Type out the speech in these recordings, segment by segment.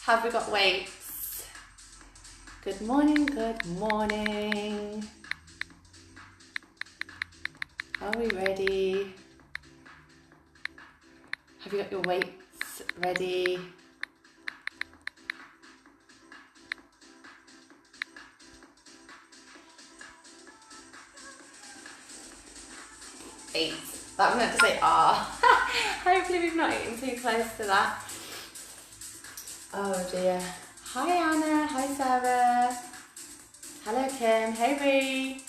Have we got weights? Good morning, good morning. Are we ready? Have you got your weights ready? Eight. That was meant to say ah. Hopefully we've not eaten too close to that. Oh dear. Hi Anna, hi Sarah. Hello Kim, hey Ree.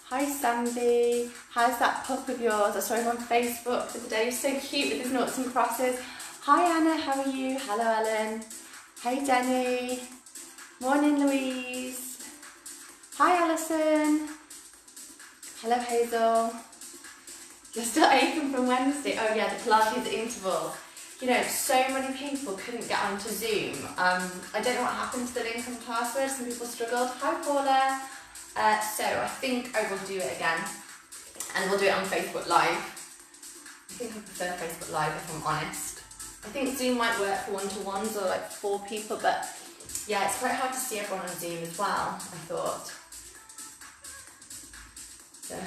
Hi Sandy. How's that pup of yours? I saw him on Facebook the other day. He's so cute with his noughts and crosses. Hi Anna, how are you? Hello Ellen. Hey Jenny. Morning Louise. Hi Alison. Hello Hazel. You're still aching from Wednesday. Oh yeah, the Pilates interval. You know, so many people couldn't get onto Zoom. I don't know what happened to the link and password. Some people struggled. Hi Paula. So I think I will do it again. And we'll do it on Facebook Live. I think I prefer Facebook Live if I'm honest. I think Zoom might work for one-to-ones or like 4 people, but yeah, it's quite hard to see everyone on Zoom as well, I thought. So,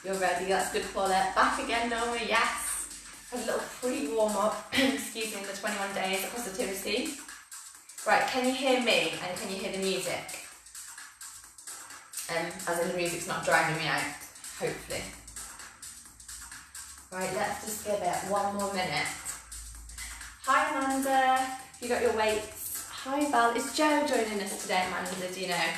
you're ready, that's good, Paula. Back again, Norma, yes. Had a little pre-warm-up, excuse me, in the 21 days of positivity. Right, can you hear me and can you hear the music? As in the music's not driving me out, hopefully. Right, let's just give it one more minute. Hi Amanda, you got your weights. Hi Val, is Jo joining us today, Amanda, do you know?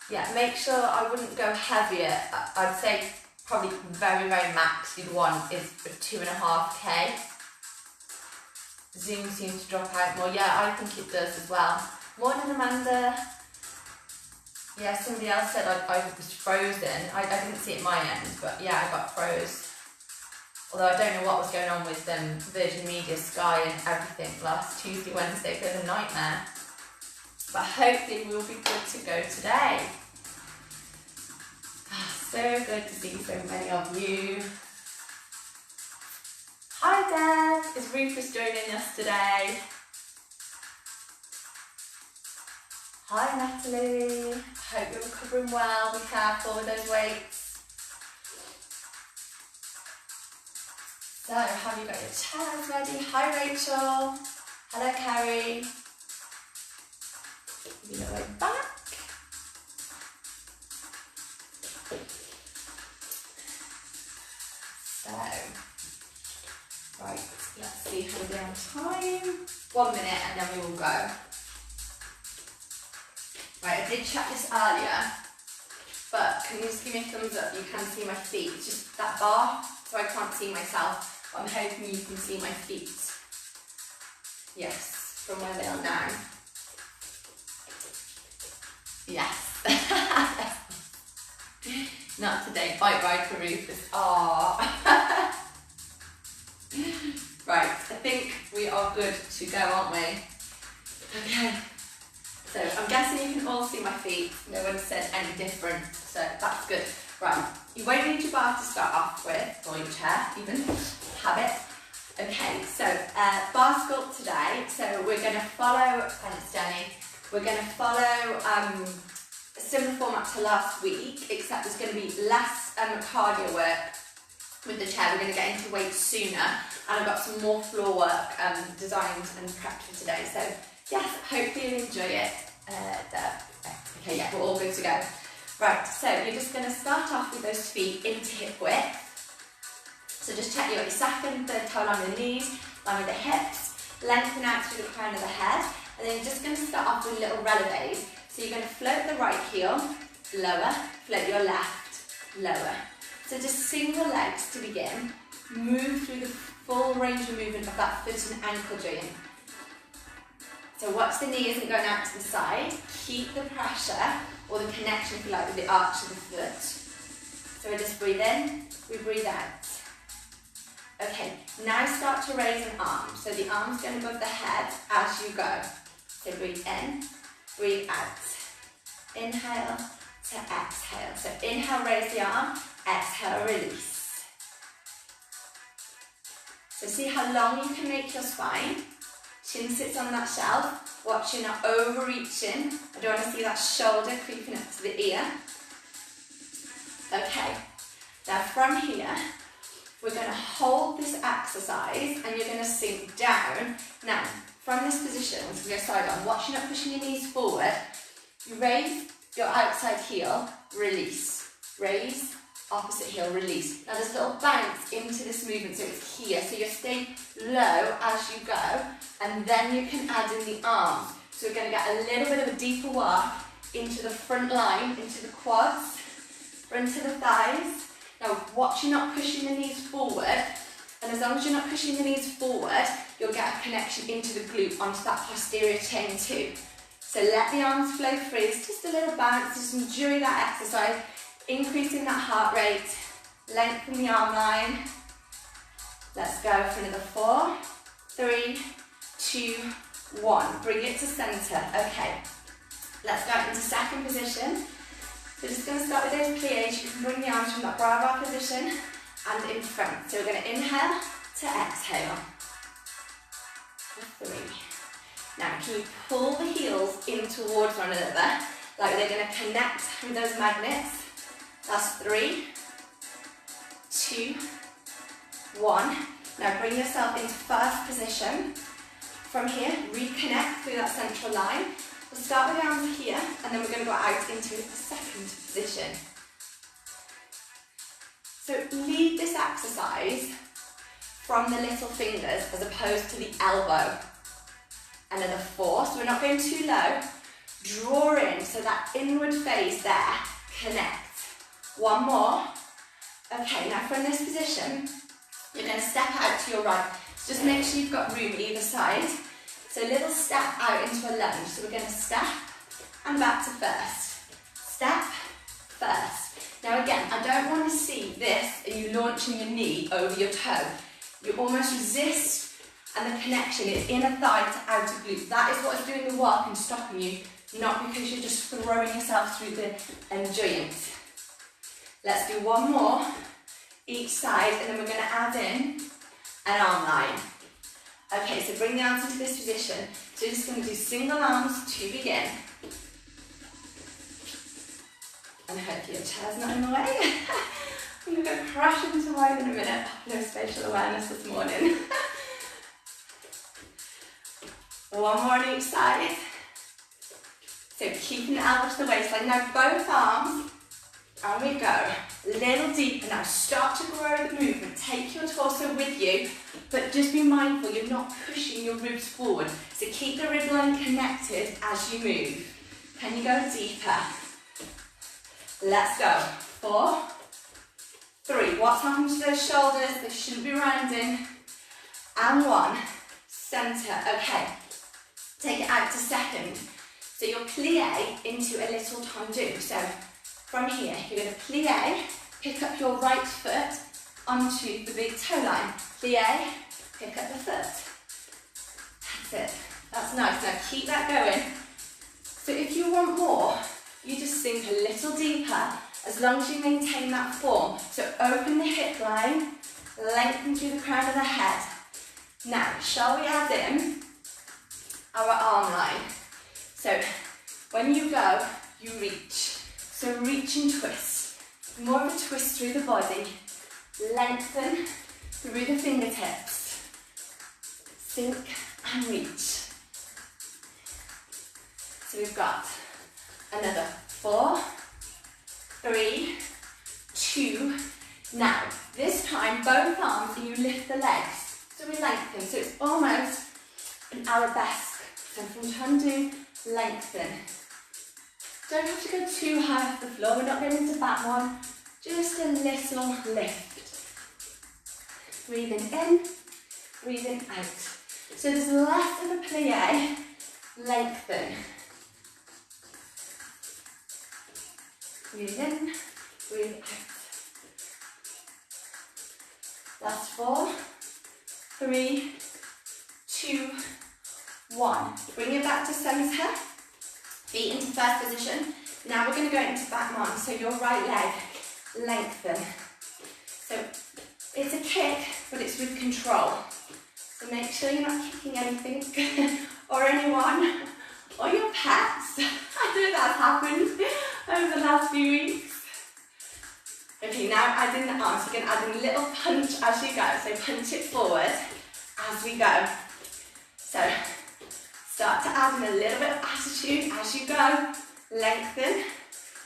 Yeah, make sure I wouldn't go heavier. I'd say probably very, very max you'd want is 2.5k. Zoom seems to drop out more. Yeah, I think it does as well. Morning, Amanda. Yeah, somebody else said I was frozen. I didn't see it at my end, but yeah, I got froze. Although I don't know what was going on with Virgin Media, Sky and everything last Tuesday, Wednesday. It was a nightmare. But hopefully we'll be good to go today. So good to see so many of you. Hi Deb, is Rufus joining us today? Hi Natalie, hope you're recovering well, be careful with those weights. So, have you got your chairs ready? Hi Rachel, hello Carrie. Give you a way back. So, right, let's see how we're on time. 1 minute and then we will go. Right, I did check this earlier, but can you just give me a thumbs up? You can see my feet. It's just that bar, so I can't see myself. But I'm hoping you can see my feet. Yes, from where they are now. Yes. Not today. Bike ride for Rufus. Aww. Right, I think we are good to go, aren't we? Okay. So I'm guessing you can all see my feet. No one said any different, so that's good. Right, you won't need your bar to start off with, or your chair even, have it. Okay, so bar sculpt today. So we're going to follow, thanks Jenny, we're going to follow a similar format to last week, except there's going to be less cardio work with the chair. We're going to get into weights sooner, and I've got some more floor work designed and prepped for today. So yes, hopefully you'll enjoy it. Okay, yeah, we're all good to go. Right, so you're just going to start off with those feet into hip width. So just check you got your second, third toe along the knees, along with the hips, lengthen out through the crown of the head, and then you're just going to start off with little releves. So you're going to float the right heel, lower, float your left, lower. So just single legs to begin, move through the full range of movement of that foot and ankle joint. So watch the knee isn't going out to the side, keep the pressure, or the connection if you like with the arch of the foot. So we just breathe in, we breathe out. Okay, now start to raise an arm. So the arm's going above the head as you go. So breathe in, breathe out. Inhale to exhale. So inhale, raise the arm, exhale, release. So see how long you can make your spine. Chin sits on that shelf. Watch you're not overreaching. I don't want to see that shoulder creeping up to the ear. Okay, now from here, we're going to hold this exercise and you're going to sink down. Now, from this position, once we go side on, watch you're not pushing your knees forward. You raise your outside heel, release. Raise, opposite heel, release. Now there's a little bounce into this movement, so it's here. So you stay low as you go, and then you can add in the arms. So we're going to get a little bit of a deeper work into the front line, into the quads, into the thighs. Now watch you're not pushing the knees forward, and as long as you're not pushing the knees forward, you'll get a connection into the glute, onto that posterior chain too. So let the arms flow free. It's just a little bounce. Just enjoy that exercise. Increasing that heart rate. Lengthen the arm line. Let's go for another 4, 3, 2, 1. Bring it to centre. Okay. Let's go into second position. So just going to start with those pliés. You can bring the arms from that bra position and in front. So we're going to inhale to exhale. 3. Now, can you pull the heels in towards one another, like they're going to connect with those magnets? That's 3, 2, 1. Now, bring yourself into first position. From here, reconnect through that central line. We'll start with the arms here, and then we're going to go out into the second position. So, lead this exercise from the little fingers as opposed to the elbow. Another 4, so we're not going too low. Draw in, so that inward face there, connect. 1 more. Okay, now from this position, you're going to step out to your right. So just make sure you've got room either side. So a little step out into a lunge. So we're going to step and back to first. Step, first. Now again, I don't want to see this and you launching your knee over your toe. You almost resist, and the connection is inner thigh to outer glute. That is what is doing the work and stopping you, not because you're just throwing yourself through the joint. Let's do 1 more, each side, and then we're going to add in an arm line. Okay, so bring the arms into this position. So you're just going to do single arms to begin. And hopefully your chair's not in the way. I'm going to go crash into mine in a minute. No spatial awareness this morning. 1 more on each side. So keeping the elbow to the waistline. Now both arms, and we go. A little deeper now. Start to grow the movement. Take your torso with you, but just be mindful you're not pushing your ribs forward. So keep the rib line connected as you move. Can you go deeper? Let's go. 4, 3. What's happening to those shoulders? They shouldn't be rounding. And 1. Centre. Okay. Take it out to second. So you'll plie into a little tendu. So from here, you're going to plie, pick up your right foot onto the big toe line. Plie, pick up the foot. That's it. That's nice. Now keep that going. So if you want more, you just sink a little deeper as long as you maintain that form. So open the hip line, lengthen through the crown of the head. Now, shall we add in our arm line? So when you go, you reach. So reach and twist. More of a twist through the body. Lengthen through the fingertips. Sink and reach. So we've got another 4, 3, 2. Now, this time both arms and you lift the legs. So we lengthen. So it's almost an arabesque. So from tendu, lengthen. Don't have to go too high off the floor. We're not going into that one. Just a little lift. Breathing in, breathing out. So there's less of a plie. Lengthen. Breathe in, breathe out. That's 4, 3, 2, 1. Bring it back to centre. Feet into first position. Now we're going to go into back one. So your right leg, lengthen. So it's a kick, but it's with control. So make sure you're not kicking anything or anyone or your pets. I know that's happened over the last few weeks. Okay, now add in the arms. You're going to add in a little punch as you go. So punch it forward as we go. So start to add in a little bit of attitude as you go. Lengthen.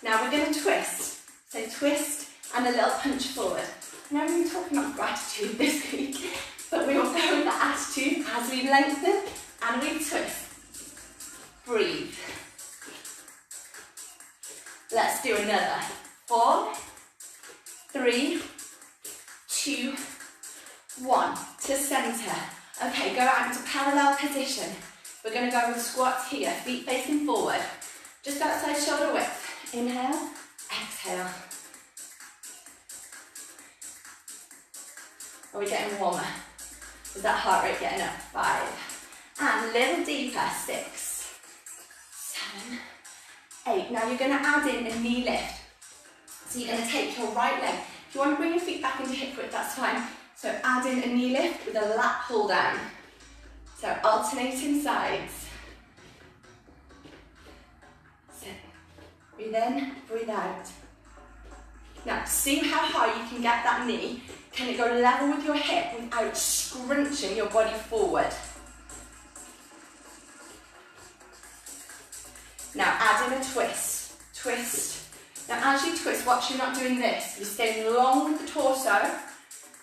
Now we're going to twist. So twist and a little punch forward. Now we've been talking about gratitude this week, but we will go with the attitude as we lengthen and we twist. Breathe. Let's do another. 4, 3, 2, 1. To centre. Okay, go out into parallel position. We're going to go with squats here, feet facing forward. Just outside shoulder width. Inhale, exhale. Are we getting warmer? Is that heart rate getting up? 5. And a little deeper. 6, 7, 8. Now you're going to add in a knee lift. So you're going to take your right leg. If you want to bring your feet back into hip width, that's fine. So add in a knee lift with a lat pull down. So alternating sides. Sit. Breathe in, breathe out. Now see how high you can get that knee. Can it go level with your hip without scrunching your body forward? Now add in a twist. Twist. Now as you twist, watch you're not doing this. You're staying long with the torso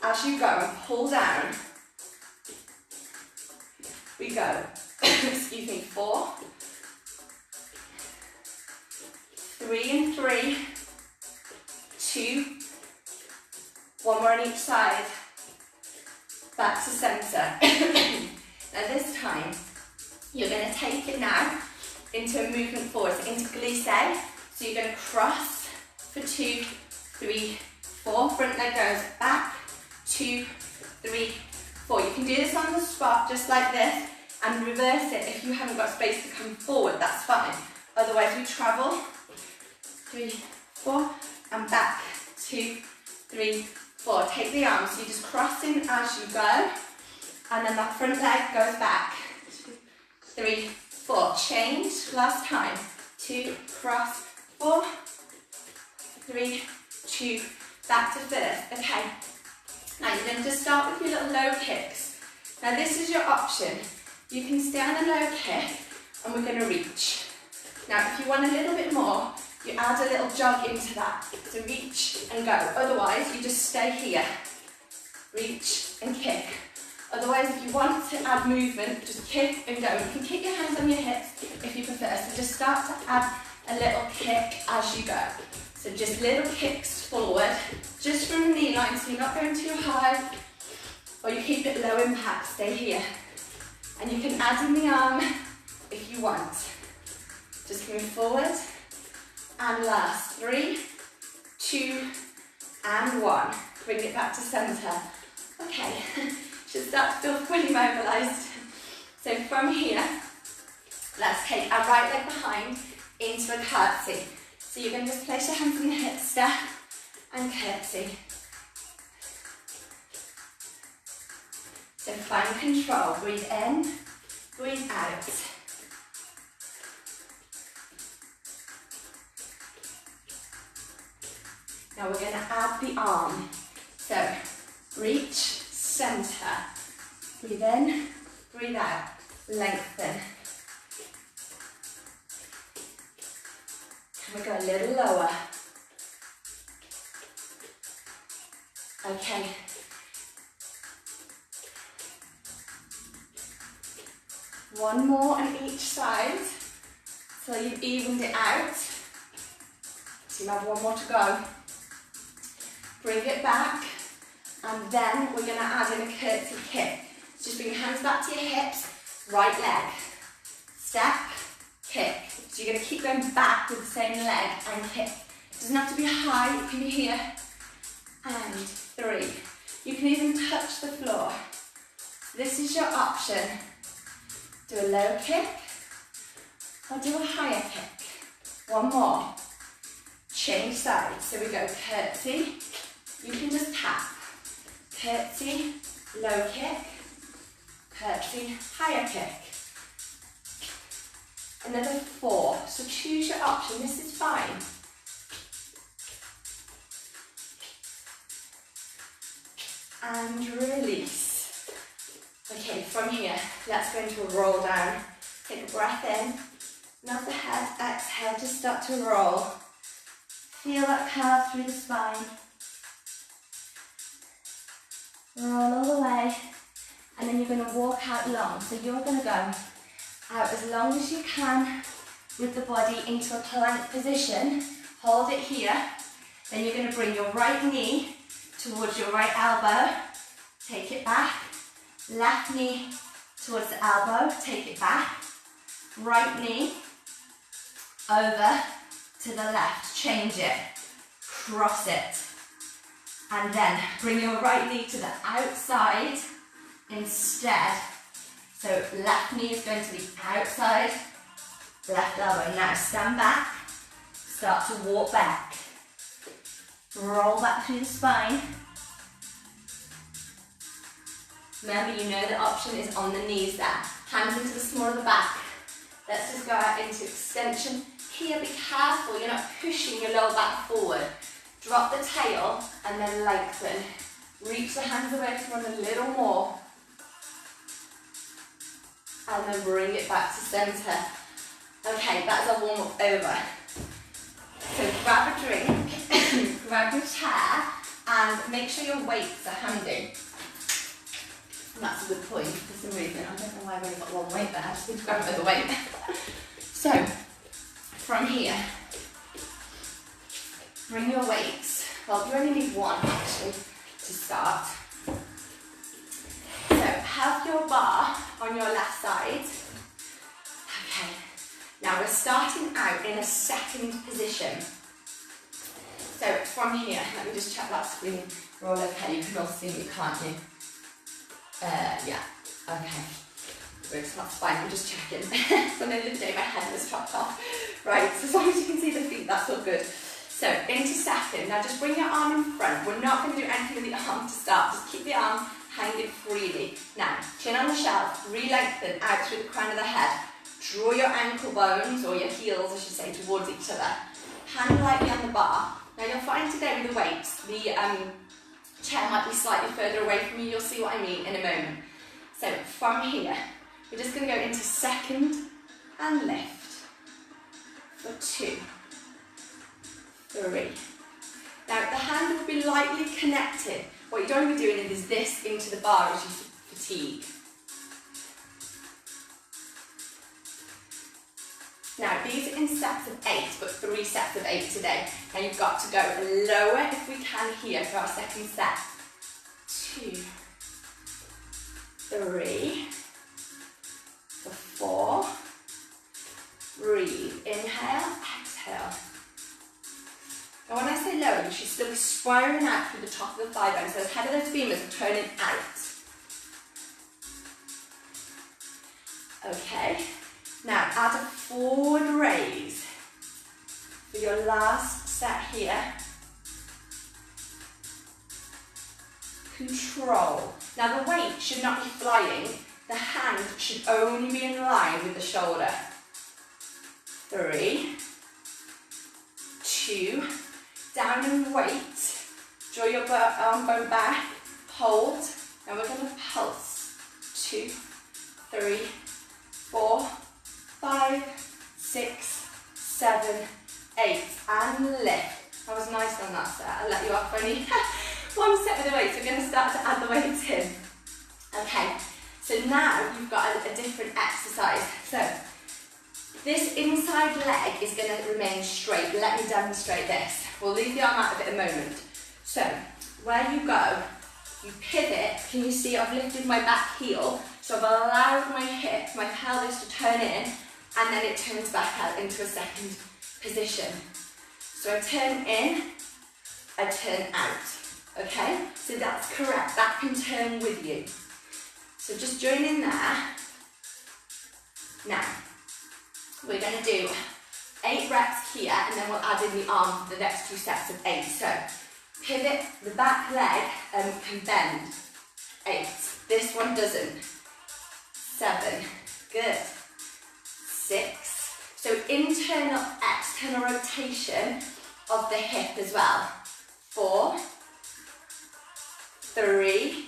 as you go and pull down. We go. Excuse me. 4, 3 and 3, 2, 1 more on each side. Back to centre. Now this time, you're going to take it now into a movement forward, so into glisse. So you're going to cross for 2, 3, 4. Front leg goes back, 2, 3, 4. You can do this on the spot, just like this, and reverse it if you haven't got space to come forward, that's fine. Otherwise, we travel, 3, 4, and back, 2, 3, 4. Take the arms, so you just cross in as you go, and then that front leg goes back, 2, 3, 4. Change, last time, 2, cross, 4, 3, 2, back to first. Okay, now you're going to just start with your little low kicks. Now this is your option. You can stay on a low kick and we're going to reach. Now if you want a little bit more, you add a little jog into that. So reach and go. Otherwise you just stay here. Reach and kick. Otherwise if you want to add movement, just kick and go. You can kick your hands on your hips if you prefer. So just start to add a little kick as you go. So just little kicks forward, just from the knee line, so you're not going too high, or you keep it low impact, stay here. And you can add in the arm if you want. Just move forward, and last, 3, 2, and 1. Bring it back to centre. Okay, should start to feel fully mobilised. So from here, let's take our right leg behind into a curtsy. So you're going to just place your hands on the hip, step, and curtsy. So find control. Breathe in, breathe out. Now we're going to add the arm. So reach, centre. Breathe in, breathe out. Lengthen. Can we go a little lower? Okay. One more on each side, so you've evened it out. So you have one more to go. Bring it back, and then we're going to add in a curtsy kick. So just bring your hands back to your hips, right leg, step, kick. So you're going to keep going back with the same leg and kick. It doesn't have to be high, it can be here. And 3. You can even touch the floor. This is your option. Do a low kick or do a higher kick. One more. Change sides. So we go curtsy. You can just tap. Curtsy, low kick, curtsy, higher kick. Another 4, so choose your option, this is fine. And release. Okay, from here, let's go into a roll down. Take a breath in, nod the head, exhale, just start to roll. Feel that curve through the spine. Roll all the way, and then you're going to walk out long. So you're going to go out as long as you can with the body into a plank position. Hold it here. Then you're going to bring your right knee towards your right elbow. Take it back. Left knee towards the elbow. Take it back. Right knee over to the left. Change it. Cross it. And then bring your right knee to the outside instead. So left knee is going to the outside, left elbow. Now stand back, start to walk back. Roll back through the spine. Remember, you know the option is on the knees there. Hands into the small of the back. Let's just go out into extension. Here, be careful, you're not pushing your lower back forward. Drop the tail and then lengthen. Reach the hands away from one a little more. And then bring it back to centre. Okay, that's our warm-up over. So grab a drink, grab your chair, and make sure your weights are handy. And that's a good point for some reason. I don't know why I've only got one weight there, I just need to grab another weight. So, from here, bring your weights. Well, you only need one actually to start. So have your bar on your left side. Okay, now we're starting out in a second position. So from here, let me just check that screen. We're all okay, you can all see me, can't you? Yeah, okay. Good, that's fine, I'm just checking. So the other day my head was chopped off. Right, so as long as you can see the feet, that's all good. So, into second. Now just bring your arm in front. We're not going to do anything with the arm to start. Just keep the arm hanging freely. Now, chin on the shelf, re-lengthen out through the crown of the head. Draw your ankle bones, or your heels, I should say, towards each other. Hand lightly on the bar. Now you'll find today with the weights, the chair might be slightly further away from you. You'll see what I mean in a moment. So, from here, we're just going to go into second and lift for 2, 3. Now the hand will be lightly connected. What you don't want to be doing is this into the bar as you fatigue. Now these are in sets of 8, but 3 sets of 8 today. Now you've got to go lower if we can here for our second set. 2, 3, 4. Breathe. Inhale, exhale. Now when I say lower, you should still be spiraling out through the top of the thigh bone. So the head of those femurs are turning out. Okay. Now add a forward raise for your last set here. Control. Now the weight should not be flying. The hand should only be in line with the shoulder. 3, 2, down and wait. Draw your arm bone back, hold, and we're going to pulse. 2, 3, 4, 5, 6, 7, 8, and lift. That was nice on that set. I'll let you off only one set with the weights. We're going to start to add the weights in. Okay, so now you've got a different exercise. So this inside leg is going to remain straight. Let me demonstrate this. We'll leave the arm out of it a moment. So where you go, you pivot. Can you see I've lifted my back heel? So I've allowed my hip, my pelvis to turn in, and then it turns back out into a second position. So I turn in, I turn out. Okay? So that's correct. That can turn with you. So just join in there. Now, we're going to do 8 reps here, and then we'll add in the arm for the next 2 sets of 8. So pivot, the back leg can bend. 8. This one doesn't. 7, good, 6. So internal, external rotation of the hip as well. 4, 3,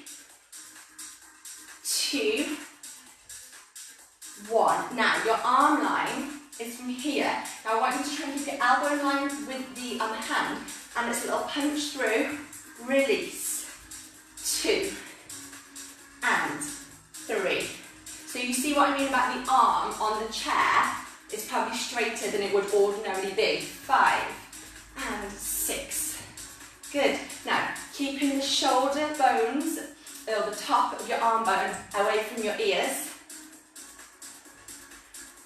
2, 1. Now your arm line is from here. Now I want you to try and keep your elbow in line with the hand, and it's a little punch through, release, 2, and 3. So you see what I mean about the arm on the chair is probably straighter than it would ordinarily be. 5, and 6. Good. Now, keeping the shoulder bones, or the top of your arm bone, away from your ears.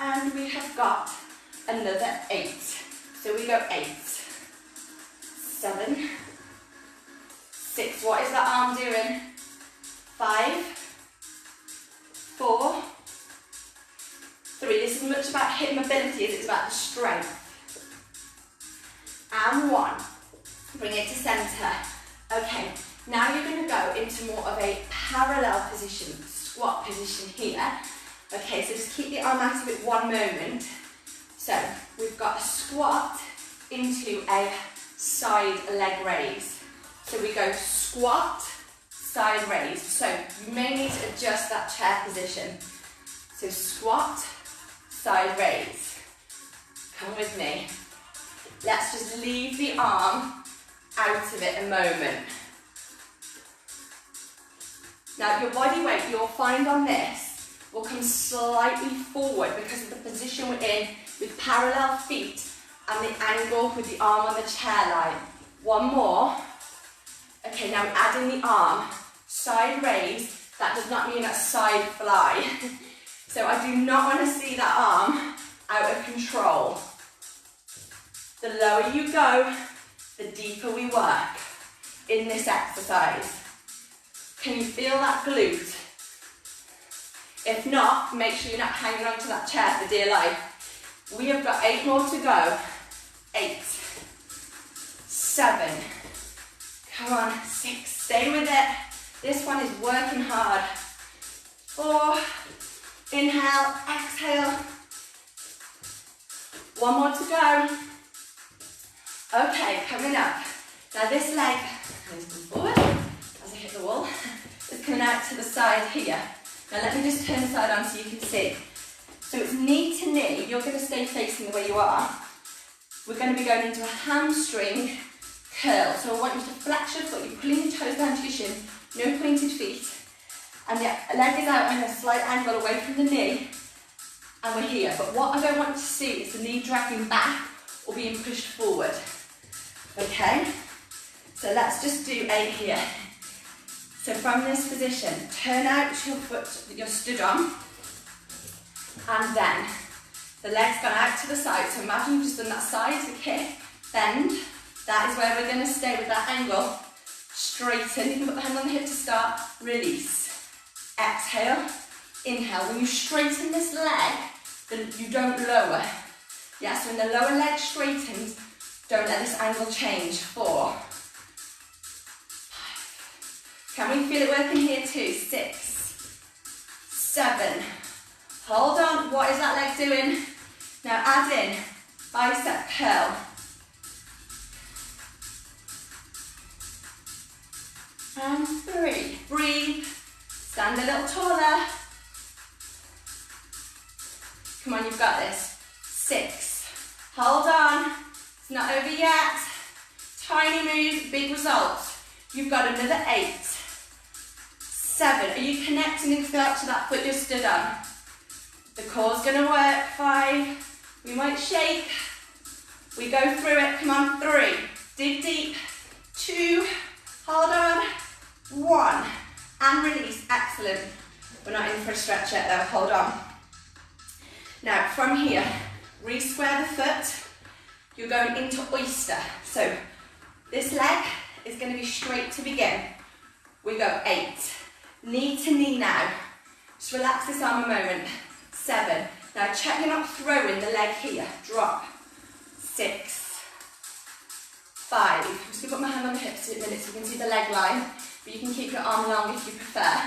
And we have got another 8. So we go 8, 7, 6. What is that arm doing? 5, 4, 3. This is much about hip mobility as it's about the strength. And 1. Bring it to centre. Okay, now you're going to go into more of a parallel position, squat position here. Okay, so just keep the arm out of it one moment. So we've got a squat into a side leg raise. So we go squat, side raise. So you may need to adjust that chair position. So squat, side raise. Come with me. Let's just leave the arm out of it a moment. Now your body weight you'll find on this will come slightly forward because of the position we're in with parallel feet and the angle with the arm on the chair line. One more. Okay, now we add in the arm. Side raise, that does not mean a side fly. So I do not want to see that arm out of control. The lower you go, the deeper we work in this exercise. Can you feel that glute? If not, make sure you're not hanging on to that chair for dear life. We have got 8 more to go. 8, 7, come on, 6, stay with it. This one is working hard. 4, inhale, exhale. 1 more to go. Okay, coming up. Now this leg is coming forward as I hit the wall. It's coming out to the side here. Now let me just turn the side on so you can see. So it's knee to knee. You're going to stay facing the way you are. We're going to be going into a hamstring curl. So I want you to flex your foot. You're pulling your toes down to your shin. No pointed feet. And the leg is out on a slight angle away from the knee. And we're here. But what I don't want to see is the knee dragging back or being pushed forward. Okay? So let's just do 8 here. So from this position, turn out your foot that you're stood on. And then the leg's gone out to the side. So imagine you've just done that side to kick, bend. That is where we're going to stay with that angle. Straighten. You can put the hand on the hip to start. Release. Exhale. Inhale. When you straighten this leg, then you don't lower. Yeah, so when the lower leg straightens, don't let this angle change. 4, 5. Can we feel it working here too? 6, 7. Hold on. What is that leg doing? Now add in bicep curl. And 3. Breathe. Stand a little taller. Come on, you've got this. 6. Hold on. It's not over yet. Tiny moves, big results. You've got another 8. 7. Are you connecting and feel up to that foot you're stood on? The core's going to work. 5. We might shake. We go through it. Come on. 3. Dig deep. 2. Hold on. 1. And release. Excellent. We're not in for a stretch yet though. Hold on. Now from here, re-square the foot. You're going into oyster. So this leg is going to be straight to begin. We go 8. Knee to knee now. Just relax this arm a moment. 7. Now check you're not throwing the leg here. Drop. 6. 5. I'm just going to put my hand on the hips in a minute so you can see the leg line. But you can keep your arm long if you prefer.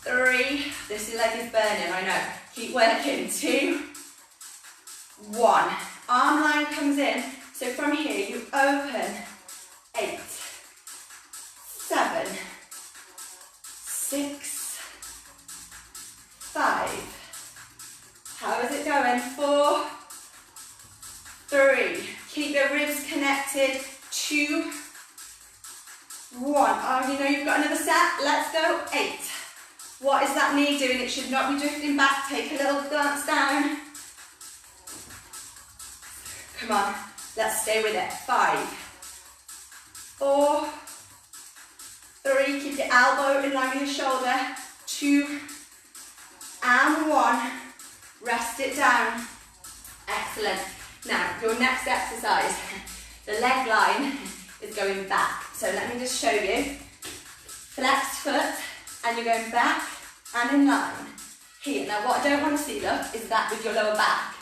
3, this leg is burning, I know. Keep working, 2, 1. Arm line comes in, so from here you open, 8, 7, 6, 5. How is it going? 4, 3. Keep the ribs connected, 2, 1. Oh, you know you've got another set. Let's go, 8. What is that knee doing? It should not be drifting back. Take a little glance down. Come on, let's stay with it. 5, 4, 3. Keep your elbow in line with your shoulder. 2, and 1. Rest it down. Excellent. Now, your next exercise, the leg line is going back. So let me just show you. Flex foot, and you're going back and in line. Here. Now, what I don't want to see, look, is that with your lower back.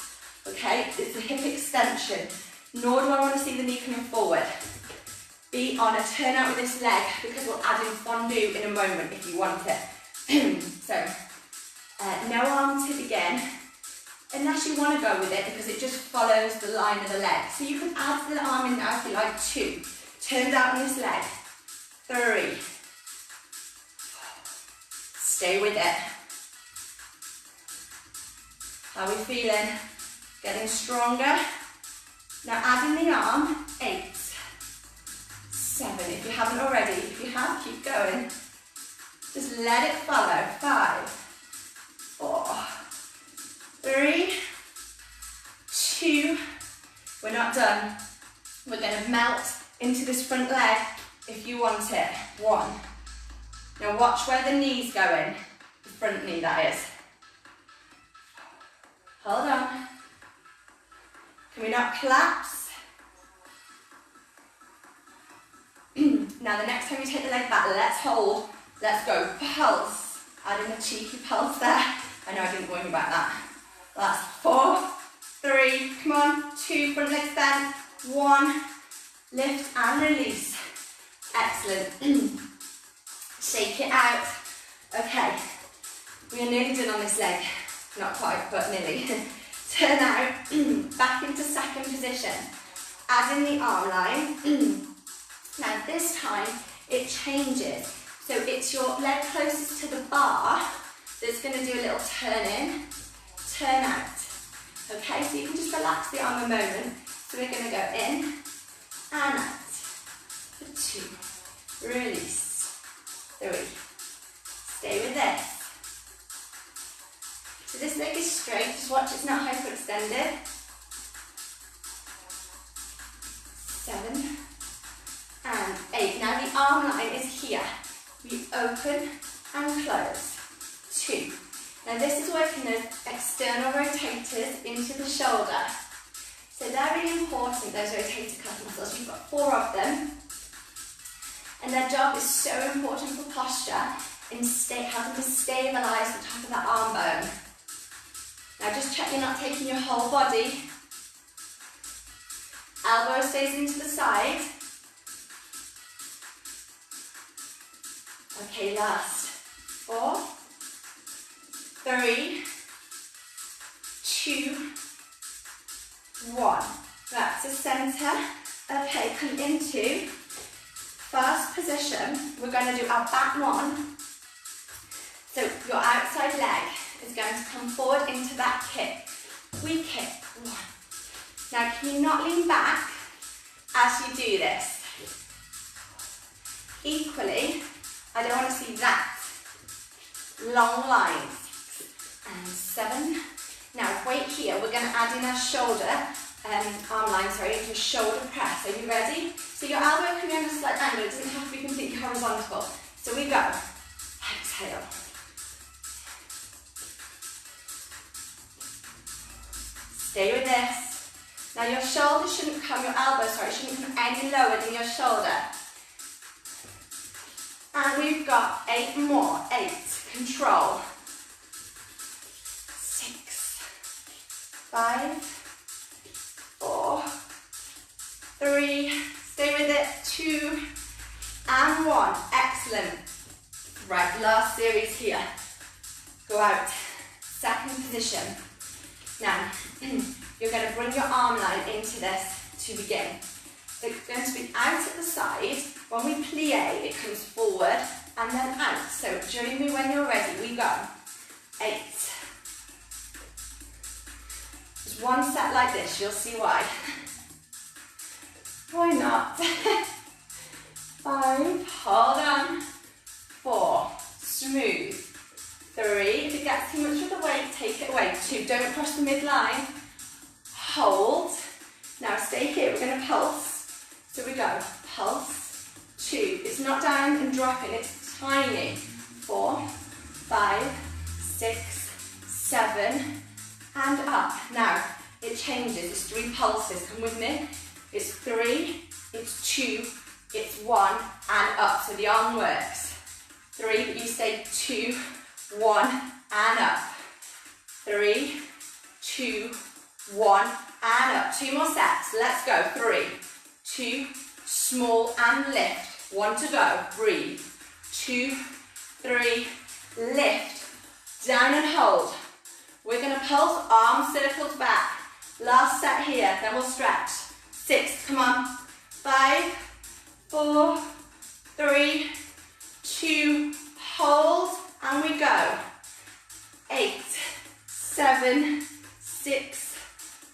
Okay? It's a hip extension. Nor do I want to see the knee coming forward. Be on a turn out with this leg, because we'll add in fondue in a moment if you want it. So, no arm tip again. Unless you want to go with it, because it just follows the line of the leg. So you can add the arm in now if you like. 2. Turn down this leg. 3. Stay with it. How are we feeling? Getting stronger. Now add in the arm. 8, 7. If you haven't already, if you have, keep going. Just let it follow. 5, 4, 3, 2, we're not done. We're going to melt into this front leg if you want it. 1. Now watch where the knee's going. The front knee, that is. Hold on. Can we not collapse? Now the next time you take the leg back, let's hold. Let's go. Pulse. Add in a cheeky pulse there. I know I didn't warn you about that. That's 4, 3, come on, 2, front leg bent, 1, lift and release. Excellent. Shake it out. Okay, we are nearly done on this leg. Not quite, but nearly. Turn out, back into second position. Add in the arm line. Now this time, it changes. So it's your leg closest to the bar that's going to do a little turn in. Turn out. Okay, so you can just relax the arm a moment. So we're going to go in and out. For 2. Release. 3. Stay with this. So this leg is straight. Just watch it's not hyperextended. 7 and 8. Now the arm line is here. We open and close. 2. Now this is working those external rotators into the shoulder. So they're really important, those rotator cuff muscles. You've got 4 of them. And their job is so important for posture in helping to stabilise the top of that arm bone. Now just check you're not taking your whole body. Elbow stays into the side. Okay, last. 4, 3, 2, 1. That's the centre. Okay, come into first position. We're going to do our back 1. So your outside leg is going to come forward into that kick. We kick. 1. Now can you not lean back as you do this? Equally, I don't want to see that. Long lines. 6 and 7. Now weight here, we're going to add in our shoulder, arm line, sorry, into a shoulder press. Are you ready? So your elbow can be on a slight angle, it doesn't have to be completely horizontal. So we go. Exhale. Stay with this. Now your shoulder shouldn't come, your elbow, sorry, shouldn't come any lower than your shoulder. And we've got 8 more. 8. Control. 6. 5. 4. 3. Stay with it. 2. And 1. Excellent. Right, last series here. go out, second position. Now, you're going to bring your arm line into this to begin. It's going to be out at the side. When we plie, it comes forward and then out. So join me when you're ready. We go. 8. Just one set like this, you'll see why. Why not? 5, hold on. 4, smooth. 3, if it gets too much with the weight, take it away. 2, don't cross the midline. Hold. Now stay here, we're going to pulse. So we go, pulse. 2, it's not down and dropping, it's tiny. 4, 5, 6, 7, and up. Now, it changes, it's 3 pulses, come with me. It's 3, it's 2, it's 1, and up, so the arm works. 3, but you say 2, 1, and up. 3, 2, 1, and up. 2 more sets, let's go. 3, 2, small, and lift. 1 to go, breathe. 2, 3, lift. Down and hold. We're going to pulse, arms circled back. Last set here, then we'll stretch. 6, come on. 5, 4, 3, 2, hold, and we go. 8, 7, 6,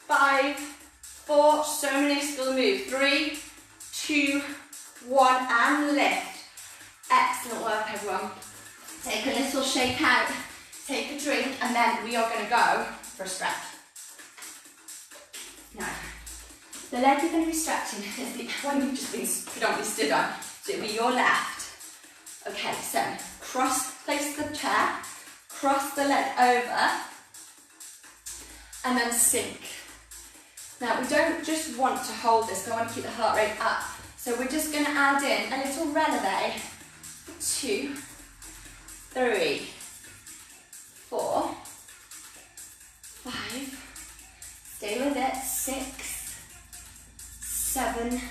5, 4, so many still move. 3, 2, 1, and lift. Excellent work, everyone. Take a little shake out, take a drink, and then we are going to go for a stretch. Now, the leg you're going to be stretching is the one you've just been predominantly stood on, so it'll be your left. Okay, so place the chair, cross the leg over, and then sink. Now, we don't just want to hold this, we want to keep the heart rate up. So we're just going to add in a little releve. 2, 3, 4, 5, stay with it, 6, 7,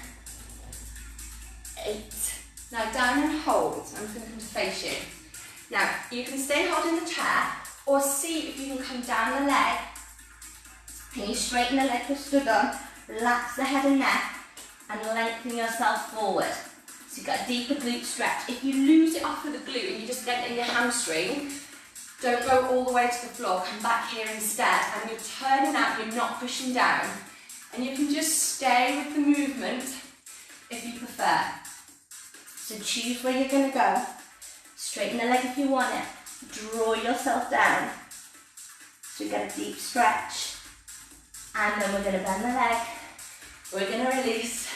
8. Now down and hold. I'm just going to come to face you. Now, you can stay holding the chair, or see if you can come down the leg. Can you straighten the leg you're stood on, relax the head and neck, and lengthen yourself forward. So you've got a deeper glute stretch. If you lose it off with the glute and you just get it in your hamstring, don't go all the way to the floor, come back here instead, and you're turning out, you're not pushing down. And you can just stay with the movement if you prefer. So choose where you're going to go. Straighten the leg if you want it. Draw yourself down. So you get a deep stretch. And then we're going to bend the leg. We're going to release.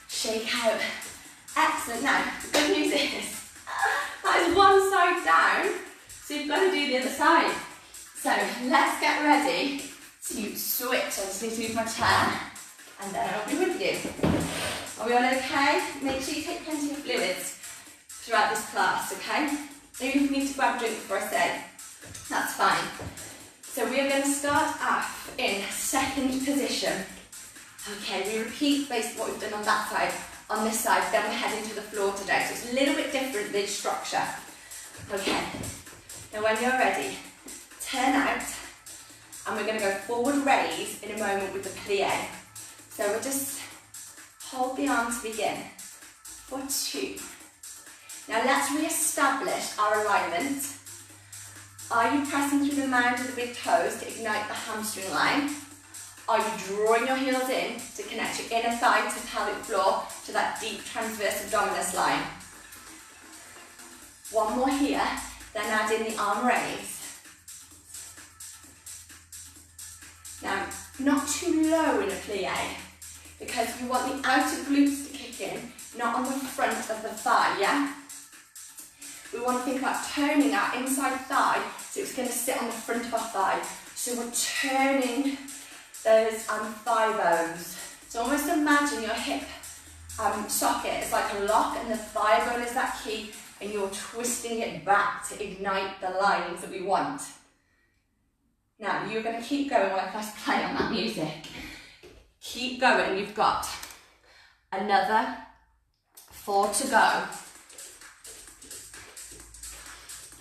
Shake out. Excellent. Now, the good news is, that is one side down, so you've got to do the other side. So let's get ready to switch. I just need to move my chair, and then I'll be with you. Are we all okay? Make sure you take plenty of fluids throughout this class, okay? Even if you need to grab a drink before I say, that's fine. So we are going to start off in second position. Okay, we repeat based on what we've done on that side, on this side, then we're heading to the floor today. So it's a little bit different, the structure. Okay, now when you're ready, turn out, and we're going to go forward raise in a moment with the plie. So we'll just hold the arm to begin for 2. Now let's re-establish our alignment. Are you pressing through the mound of the big toes to ignite the hamstring line? Are you drawing your heels in to connect your inner thigh to pelvic floor to that deep transverse abdominis line? One more here, then add in the arm raise. Now, not too low in a plie, because you want the outer glutes to kick in, not on the front of the thigh, yeah? We want to think about turning our inside thigh, so it's going to sit on the front of our thigh. So we're turning those thigh bones. So almost imagine your hip socket is like a lock, and the thigh bone is that key, and you're twisting it back to ignite the lines that we want. Now, you're going to keep going while I press play on that music. Keep going, you've got another 4 to go.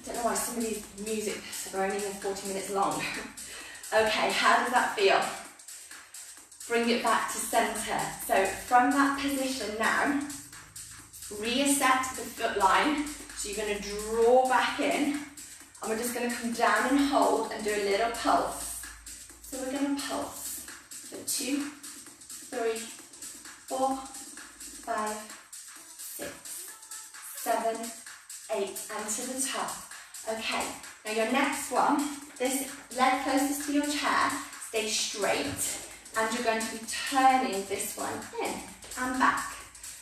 don't know why some of these music are only 40 minutes long. Okay, how does that feel? Bring it back to centre. So from that position now, reset the foot line. So you're going to draw back in, and we're just going to come down and hold and do a little pulse. So we're going to pulse for 2, 3, 4, 5, 6, 7, 8, and to the top. Okay, now your next one, this leg closest to your chair, stay straight, and you're going to be turning this one in and back.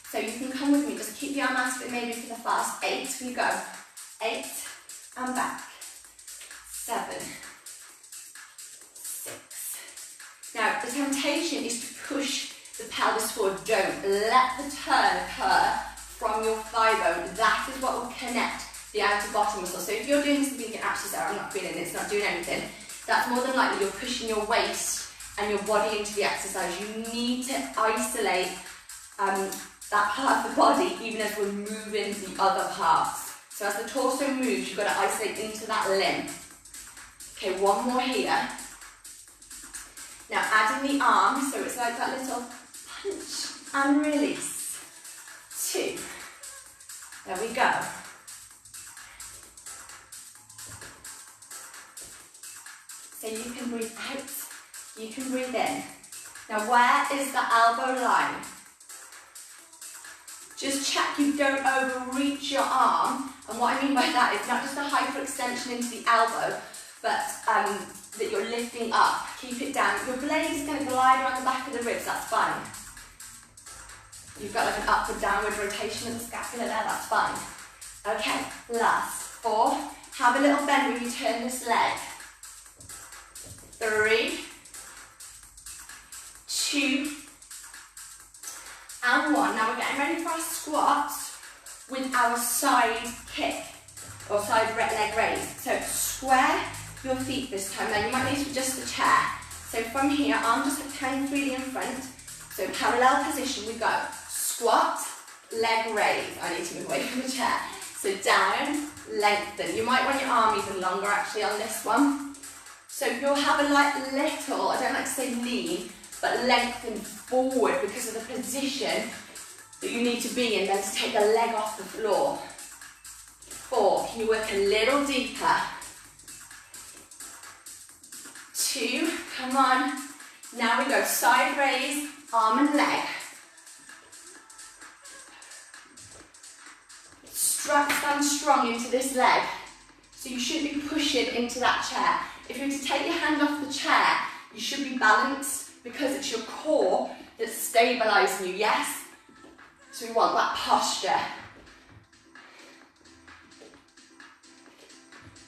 So you can come with me, just keep the arm out of it maybe for the fast. 8, we go. 8, and back. 7, 6. Now, the temptation is to push the pelvis forward. Don't let the turn occur from your thigh bone. That is what will connect the outer bottom muscle. So if you're doing this and thinking, actually, Sarah, I'm not feeling it, it's not doing anything, that's more than likely you're pushing your waist and your body into the exercise. You need to isolate that part of the body even as we're moving the other parts. So as the torso moves, you've got to isolate into that limb. Okay, one more here. Now adding the arm, so it's like that little punch and release. 2. There we go. So you can breathe out, you can breathe in. Now where is the elbow line? Just check you don't overreach your arm, and what I mean by that is not just a hyperextension into the elbow, but that you're lifting up. Keep it down. Your blade is going to glide around the back of the ribs, that's fine. You've got like an upward downward rotation of the scapula there, that's fine. Okay, last. 4. Have a little bend when you turn this leg. 3, 2, and 1. Now we're getting ready for our squat with our side kick, or side leg raise. So square your feet this time. Now you might need to adjust the chair. So from here, arm just hang freely in front. So parallel position, we go. Squat, leg raise. I need to move away from the chair. So down, lengthen. You might want your arm even longer actually on this one. So you'll have a little, I don't like to say lean, but lengthen forward because of the position that you need to be in, then to take the leg off the floor. 4, can you work a little deeper? 2, come on. Now we go side raise, arm and leg. Stand strong into this leg. So you should be pushing into that chair. If you were to take your hand off the chair, you should be balanced because it's your core that's stabilising you, yes? So we want that posture.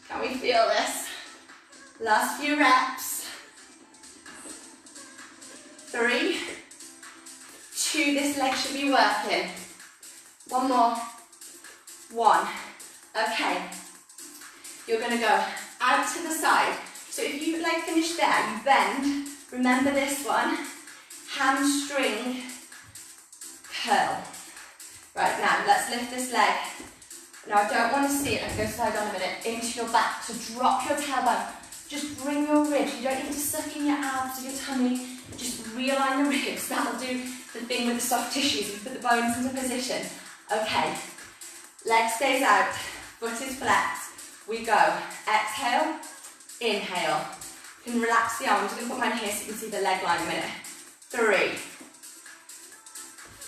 Can we feel this? Last few reps. 3, 2, this leg should be working. One more. 1. Okay. You're going to go out to the side. So if you leg finish there, you bend. Remember this one. Hamstring curl. Right, now let's lift this leg. Now I don't want to see it. I'm going to slide on a minute into your back. So drop your tailbone. Just bring your ribs. You don't need to suck in your abs or your tummy. Just realign the ribs. That'll do the thing with the soft tissues. You put the bones into position. Okay. Leg stays out. Foot is flexed. We go. Exhale. Inhale. You can relax the arm. I'm just going to put mine here so you can see the leg line a minute. 3,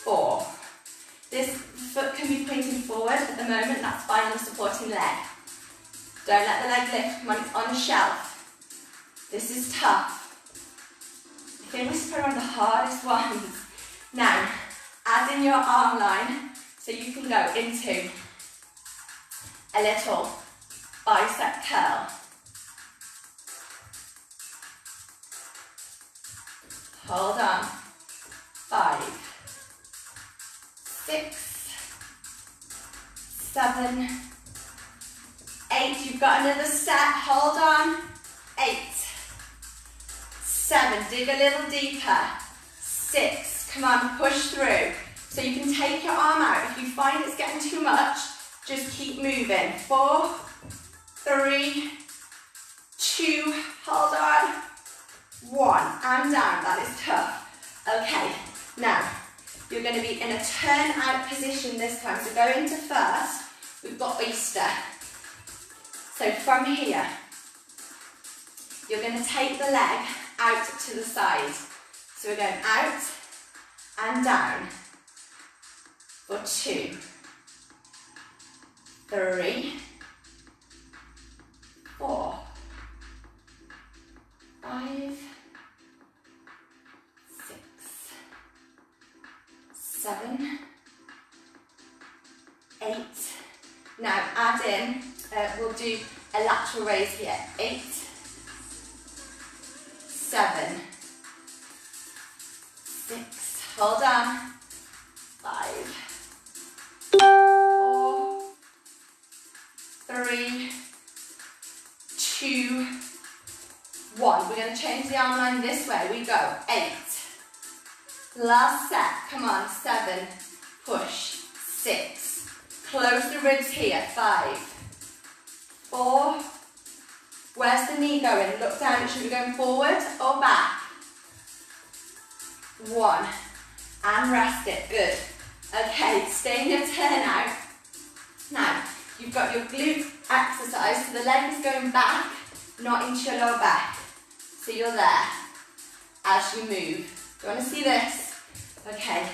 4. This foot can be pointing forward at the moment. That's fine on the supporting leg. Don't let the leg lift. Come on, it's on the shelf. This is tough. I think this is probably one of the hardest ones. Now, add in your arm line so you can go into a little bicep curl. Hold on. 5, 6, 7, 8. You've got another set. Hold on. 8, 7. Dig a little deeper. 6. Come on, push through. So you can take your arm out. If you find it's getting too much, just keep moving. 4, 3, 2, hold on, 1, and down. That is tough. Okay, now you're going to be in a turn out position this time. So go into first, we've got oyster. So from here, you're going to take the leg out to the side. So we're going out and down for 2, 3, 4, 5, 6, 7, 8. Now add in, we'll do a lateral raise here. 8, 7, 6, hold on, 5, 4, 3, 2, 1. We're going to change the arm line this way. We go 8. Last set. Come on. 7. Push. 6. Close the ribs here. 5, 4. Where's the knee going? Look down. It should be going forward or back. 1. And rest it. Good. Okay. Stay in your turn out. Now, you've got your glute exercise. So the leg is going back, not into your lower back. So you're there as you move. Do you want to see this? Okay.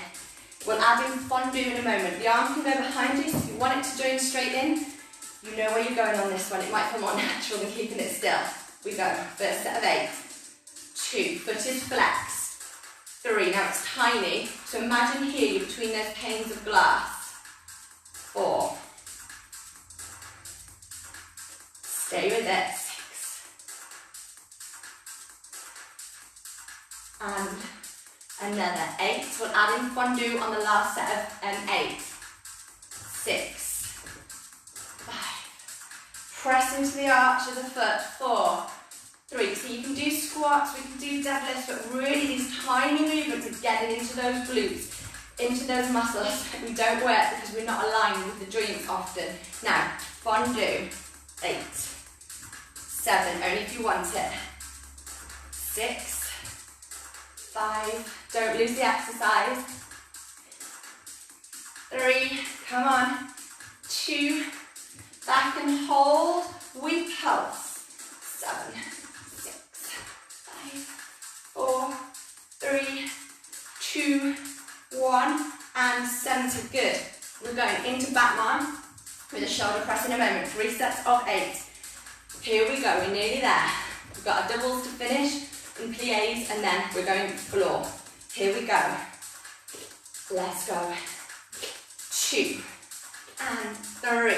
We'll add in fondue in a moment. The arm can go behind you, so if you want it to join straight in, you know where you're going on this one. It might feel more natural than keeping it still. We go. First set of 8. 2. Foot is flexed. 3. Now it's tiny. So imagine here you're between those panes of glass. 4. Stay with it. 6. And another 8. We'll add in fondue on the last set of 8. 6. 5. Press into the arch of the foot. 4. 3. So you can do squats, we can do deadlifts, but really these tiny movements are getting into those glutes, into those muscles that we don't work because we're not aligned with the joints often. Now, fondue. 8. 7. Only if you want it. 6. 5, don't lose the exercise. 3, come on. 2, back and hold. We pulse. 7, 6, 5, 4, 3, 2, 1, and center. Good. We're going into Batman with a shoulder press in a moment. 3 sets of 8. Here we go. We're nearly there. We've got our doubles to finish. In plies, and then we're going floor. Here we go. Let's go. 2 and 3.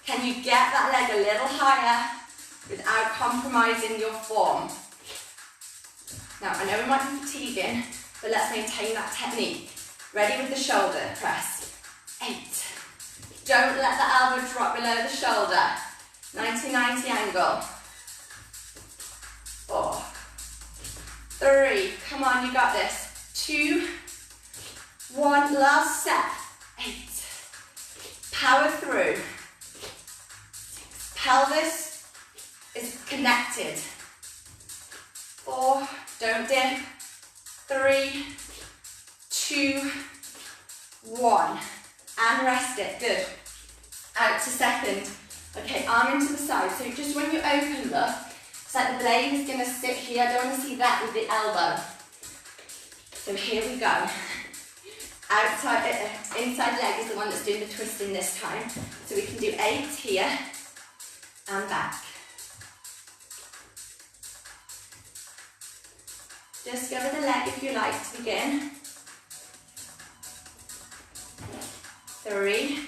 Can you get that leg a little higher without compromising your form? Now, I know it might be fatiguing, but let's maintain that technique. Ready with the shoulder press. 8. Don't let the elbow drop below the shoulder. 90-90 angle. 4, 3, come on, you got this. 2, 1, last set. 8, power through. 6, pelvis is connected. 4, don't dip. 3, 2, 1, and rest it. Good. Out to second. Okay, arm into the side. So just when you open, look. Like the blade is going to sit here. I don't want to see that with the elbow. So here we go. Outside, inside leg is the one that's doing the twisting this time. So we can do 8 here and back. Just go with the leg if you like to begin. 3.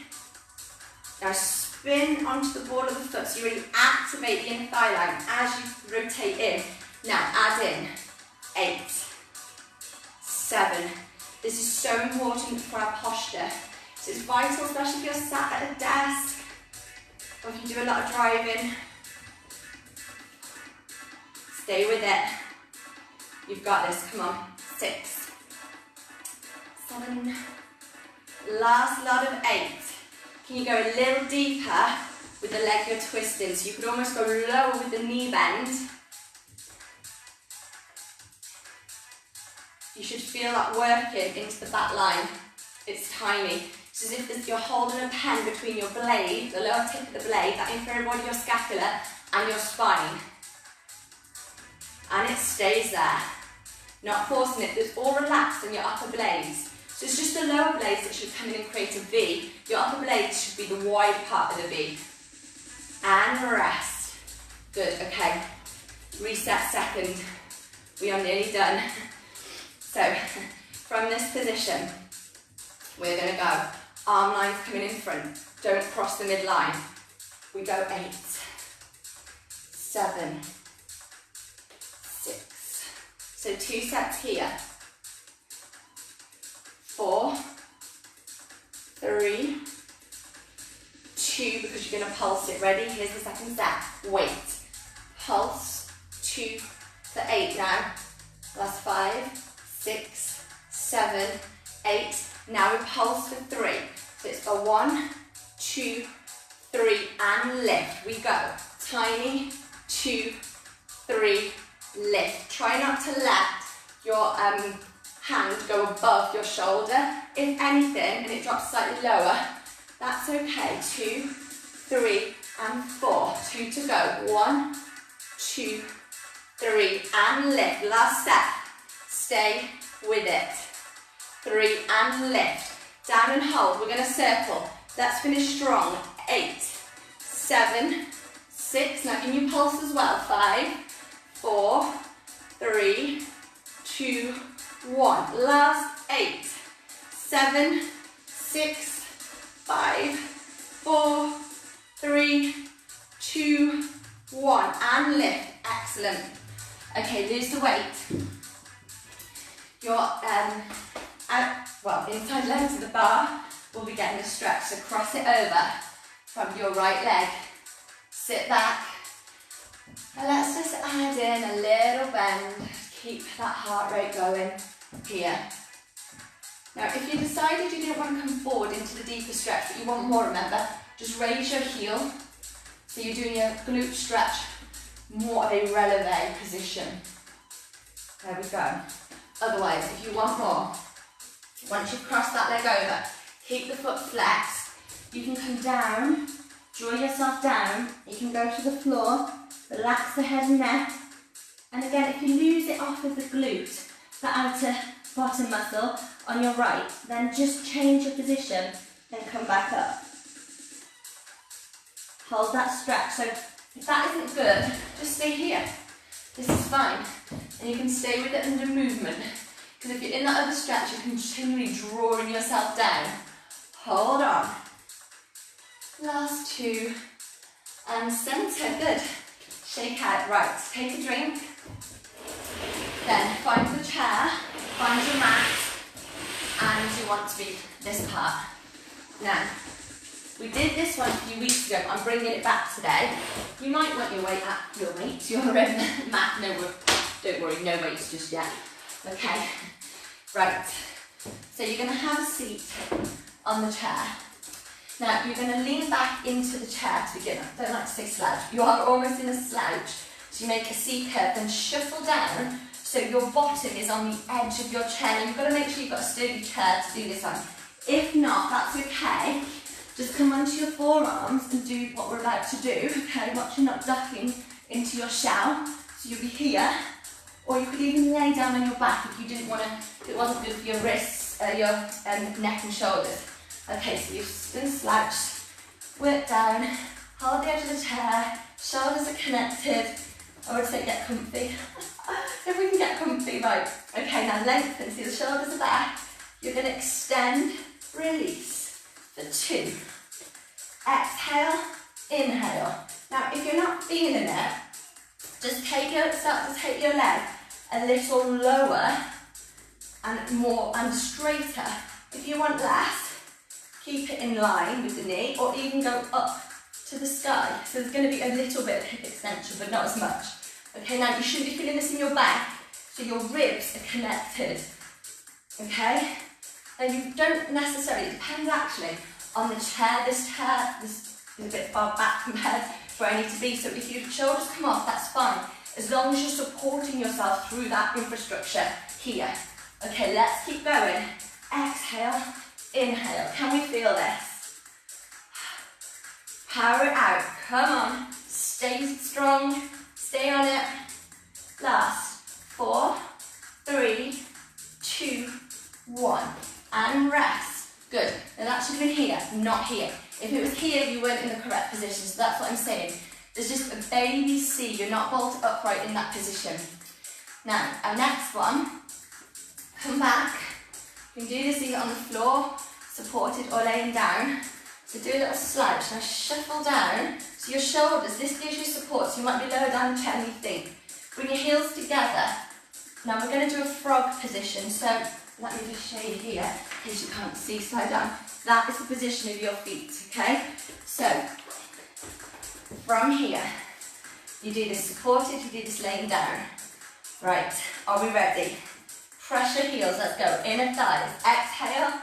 Now spin onto the ball of the foot so you really activate the inner thigh line as you rotate in. Now add in 8, 7. This is so important for our posture. So it's vital, especially if you're sat at a desk or if you do a lot of driving. Stay with it. You've got this, come on. 6, 7, last lot of 8. Can you go a little deeper with the leg you're twisting? So you could almost go lower with the knee bend. You should feel that working into the back line. It's tiny. It's as if you're holding a pen between your blade, the lower tip of the blade, that inferior body of your scapula, and your spine. And it stays there. Not forcing it, it's all relaxed in your upper blades. So it's just the lower blades that should come in and create a V. Your upper blades should be the wide part of the V. And rest. Good, okay. Reset second. We are nearly done. So, from this position, we're going to go arm lines coming in front. Don't cross the midline. We go 8, 7, 6. So 2 sets here. 4, 3, 2, because you're going to pulse it. Ready? Here's the second set. Wait. Pulse. 2 for 8 now. Last 5, 6, 7, 8. Now we pulse for 3. So it's a 1, 2, 3, and lift. We go. Tiny, 2, 3, lift. Try not to let your hand go above your shoulder. If anything, and it drops slightly lower, that's okay. 2, 3, and 4. 2 to go. 1, 2, 3, and lift. Last set. Stay with it. 3, and lift. Down and hold. We're going to circle. Let's finish strong. 8, 7, 6. Now can you pulse as well? 5, 4, 3, 2, 1. Last 8, 7, 6, 5, 4, 3, 2, 1. And lift. Excellent. Okay, lose the weight. Your inside legs of the bar will be getting a stretch. So cross it over from your right leg. Sit back. And let's just add in a little bend. Keep that heart rate going here. Now, if you decided you didn't want to come forward into the deeper stretch, but you want more, remember, just raise your heel. So you're doing your glute stretch, more of a releve position. There we go. Otherwise, if you want more, once you've crossed that leg over, keep the foot flexed. You can come down, draw yourself down. You can go to the floor, relax the head and neck. And again, if you lose it off of the glute, the outer bottom muscle on your right, then just change your position and come back up. Hold that stretch. So if that isn't good, just stay here. This is fine. And you can stay with it under movement. Because if you're in that other stretch, you're continually drawing yourself down. Hold on. Last 2. And centre. Good. Shake out. Right. Take a drink. Then find the chair. Find your mat. And you want to be this part. Now, we did this one a few weeks ago, but I'm bringing it back today. You might want your weight at your weight, your mat. No, don't worry, no weights just yet. Okay, right. So you're going to have a seat on the chair. Now you're going to lean back into the chair to begin. I don't like to say slouch. You are almost in a slouch. So you make a C curve, then shuffle down so your bottom is on the edge of your chair. And you've got to make sure you've got a sturdy chair to do this on. If not, that's okay. Just come onto your forearms and do what we're about to do, okay? Watch you're not ducking into your shell. So you'll be here, or you could even lay down on your back if you didn't want to, if it wasn't good for your wrists, your neck and shoulders. Okay, so you've been slouched, work down, hold the edge of the chair, shoulders are connected. I would say get comfy. If we can get comfy, right. Okay, now lengthen, see the shoulders are back. You're going to extend, release. For 2. Exhale, inhale. Now, if you're not feeling it, just start to take your leg a little lower and more and straighter. If you want less, keep it in line with the knee, or even go up to the sky. So there's going to be a little bit of hip extension, but not as much. Okay, now you shouldn't be feeling this in your back, so your ribs are connected. Okay? And you don't necessarily, it depends actually On the chair, this is a bit far back compared to where I need to be, so if your shoulders come off, that's fine, as long as you're supporting yourself through that infrastructure here. Okay, let's keep going. Exhale, inhale. Can we feel this? Power it out. Come on. Stay strong. Stay on it. Last. 4, 3, 2, 1. And rest. Good. Now that should have been here, not here. If it was here, you weren't in the correct position, so that's what I'm saying. There's just a baby C. You're not bolted upright in that position. Now, our next one. Come back. You can do this either on the floor, supported or laying down. So do a little slouch. Now shuffle down. So your shoulders, this gives you support. So you might be lower down the chair than you think. Bring your heels together. Now we're going to do a frog position. So let me just show you here, in case you can't see, slide down. That is the position of your feet, okay? So from here, you do this supported, you do this laying down. Right, are we ready? Pressure heels, let's go. Inner thighs, exhale,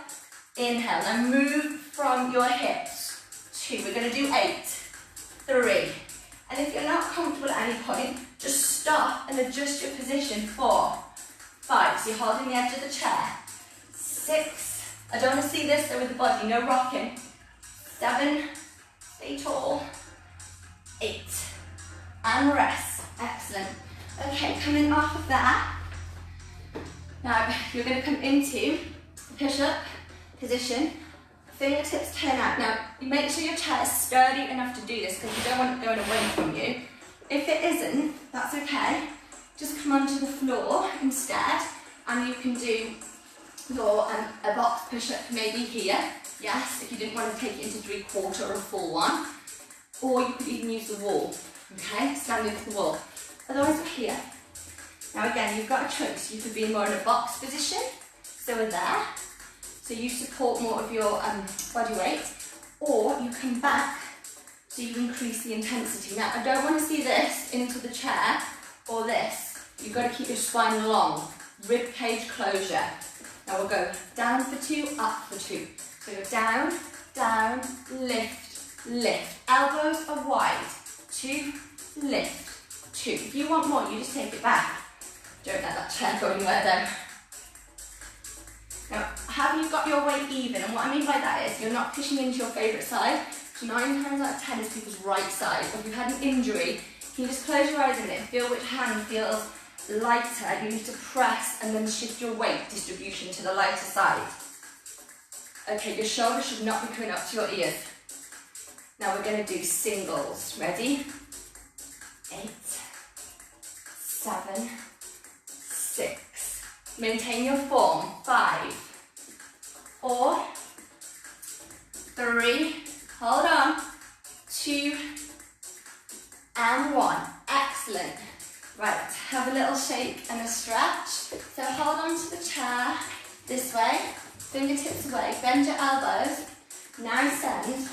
inhale. Now move from your hips. 2, we're going to do 8, 3. And if you're not comfortable at any point, just stop and adjust your position. 4, 5, so you're holding the edge of the chair. 6, I don't want to see this, so with the body, no rocking. 7, stay tall. 8, and rest. Excellent. Okay, coming off of that. Now, you're going to come into push-up position, fingertips turn out. Now, you make sure your chair is sturdy enough to do this because you don't want it going away from you. If it isn't, that's okay. Just come onto the floor instead, and you can do your a box push-up maybe here. Yes, if you didn't want to take it into 3/4 or a full one. Or you could even use the wall, okay? Standing at the wall. Otherwise, we're here. Now again, you've got a choice. You could be more in a box position, so we're there. So you support more of your body weight, or you come back so you increase the intensity. Now, I don't want to see this into the chair or this. You've got to keep your spine long, rib cage closure. Now we'll go down for 2, up for 2. So go down, down, lift, lift. Elbows are wide. 2, lift, 2. If you want more, you just take it back. Don't let that chair go anywhere though. Now, have you got your weight even? And what I mean by that is you're not pushing into your favourite side. 9 times out of 10 is people's right side. Or if you've had an injury, can you just close your eyes a minute and feel which hand feels lighter? You need to press and then shift your weight distribution to the lighter side. Okay, your shoulders should not be coming up to your ears. Now we're going to do singles. Ready? 8, 7, 6. Maintain your form. 5, 4, 3, hold on, 2, and 1. Excellent. Right, have a little shake and a stretch. So hold on to the chair this way, fingertips away, bend your elbows. Now send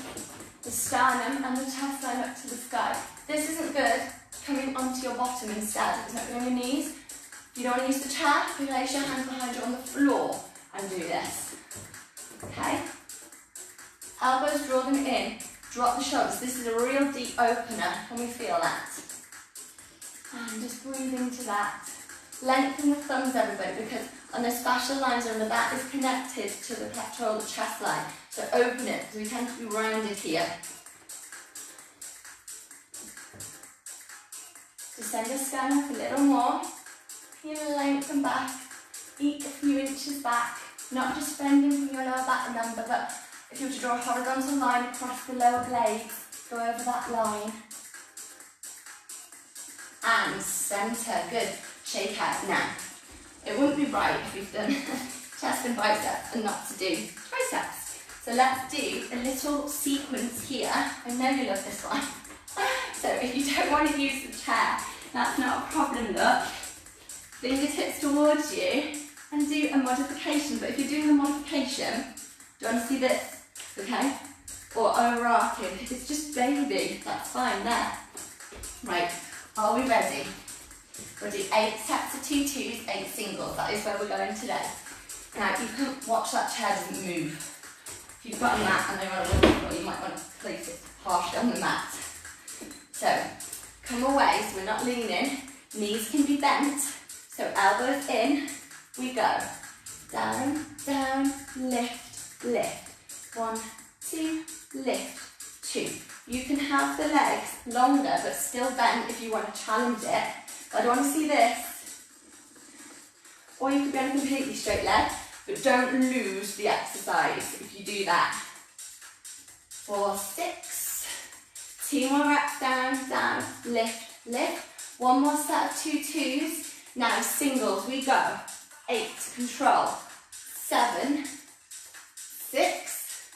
the sternum and the chest line up to the sky. This isn't good, coming onto your bottom instead. It's not going on your knees. If you don't want to use the chair, you place your hands behind you on the floor and do this. Okay? Elbows, draw them in. Drop the shoulders. This is a real deep opener. Can we feel that? And just breathe into that. Lengthen the thumbs, everybody, because on those fascial lines under that is connected to the pectoral, the chest line. So open it, because we tend to be rounded here. Descend your sternum up a little more. You lengthen back, eat a few inches back, not just bending from your lower back number, but if you were to draw a horizontal line across the lower blades, go over that line. And centre, good. Shake out. Now, it wouldn't be right if we've done chest and biceps and not to do triceps. So let's do a little sequence here. I know you love this one. So if you don't want to use the chair, that's not a problem, look. Fingertips towards you and do a modification. But if you're doing the modification, do you want to see this? Okay? Or overarching. It's just baby. That's fine there. Right. Are we ready? We'll do 8 sets of 2 twos, 8 singles. That is where we're going today. Now, you can watch that chair doesn't move. If you've got a mat and they want to run for, you might want to place it partially on the mat. So come away, so we're not leaning. Knees can be bent. So elbows in, we go. Down, down, lift, lift. 1, 2, lift, 2. You can have the legs longer but still bent if you want to challenge it. I don't want to see this. Or you could be on a completely straight leg, but don't lose the exercise if you do that. 4, 6. 2 more reps, down, down, lift, lift. 1 more set of 2 twos. Now singles, we go. 8, control. 7, 6,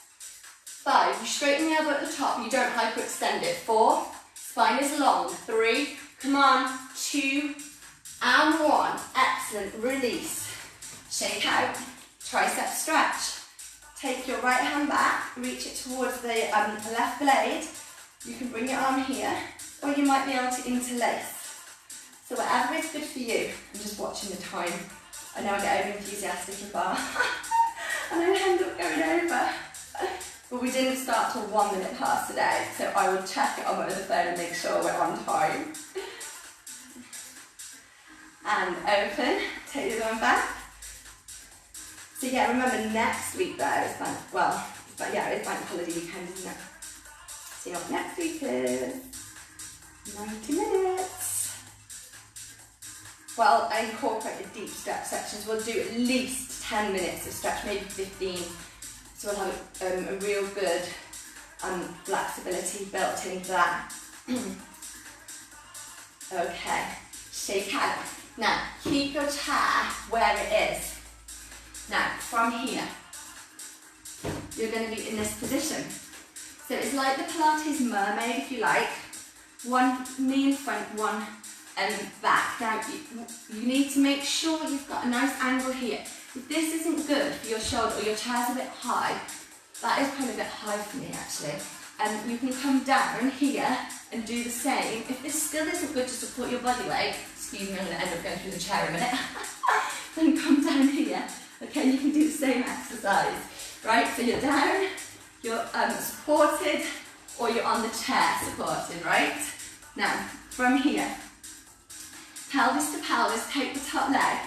5. You straighten the elbow at the top, you don't hyperextend it. 4, spine is long. 3, come on. 2, and 1. Excellent, release. Shake out, tricep stretch. Take your right hand back, reach it towards the left blade. You can bring your arm here, or you might be able to interlace. So whatever is good for you. I'm just watching the time. I know I get over enthusiastic with bar. And I end up going over. But we didn't start till 1 minute past today, so I will check it on my other phone and make sure we're on time. And open, take the other one back. So yeah, remember next week though is bank, it's bank holiday weekend, isn't it? So what next week is 90 minutes. Well, I incorporated deep stretch sections. We'll do at least 10 minutes of stretch, maybe 15. So we'll have a real good flexibility built into that. Okay, shake out. Now, keep your chair where it is. Now, from here, you're going to be in this position. So it's like the Pilates mermaid, if you like. One knee in front, one back. Now, you need to make sure you've got a nice angle here. If this isn't good for your shoulder or your chair's a bit high, that is kind of a bit high for me actually. You can come down here and do the same. If this still isn't good to support your body weight, excuse me, I'm going to end up going through the chair in a minute, then come down here. Okay, you can do the same exercise, right? So you're down, you're supported, or you're on the chair supported, right? Now, from here, pelvis to pelvis, take the top leg,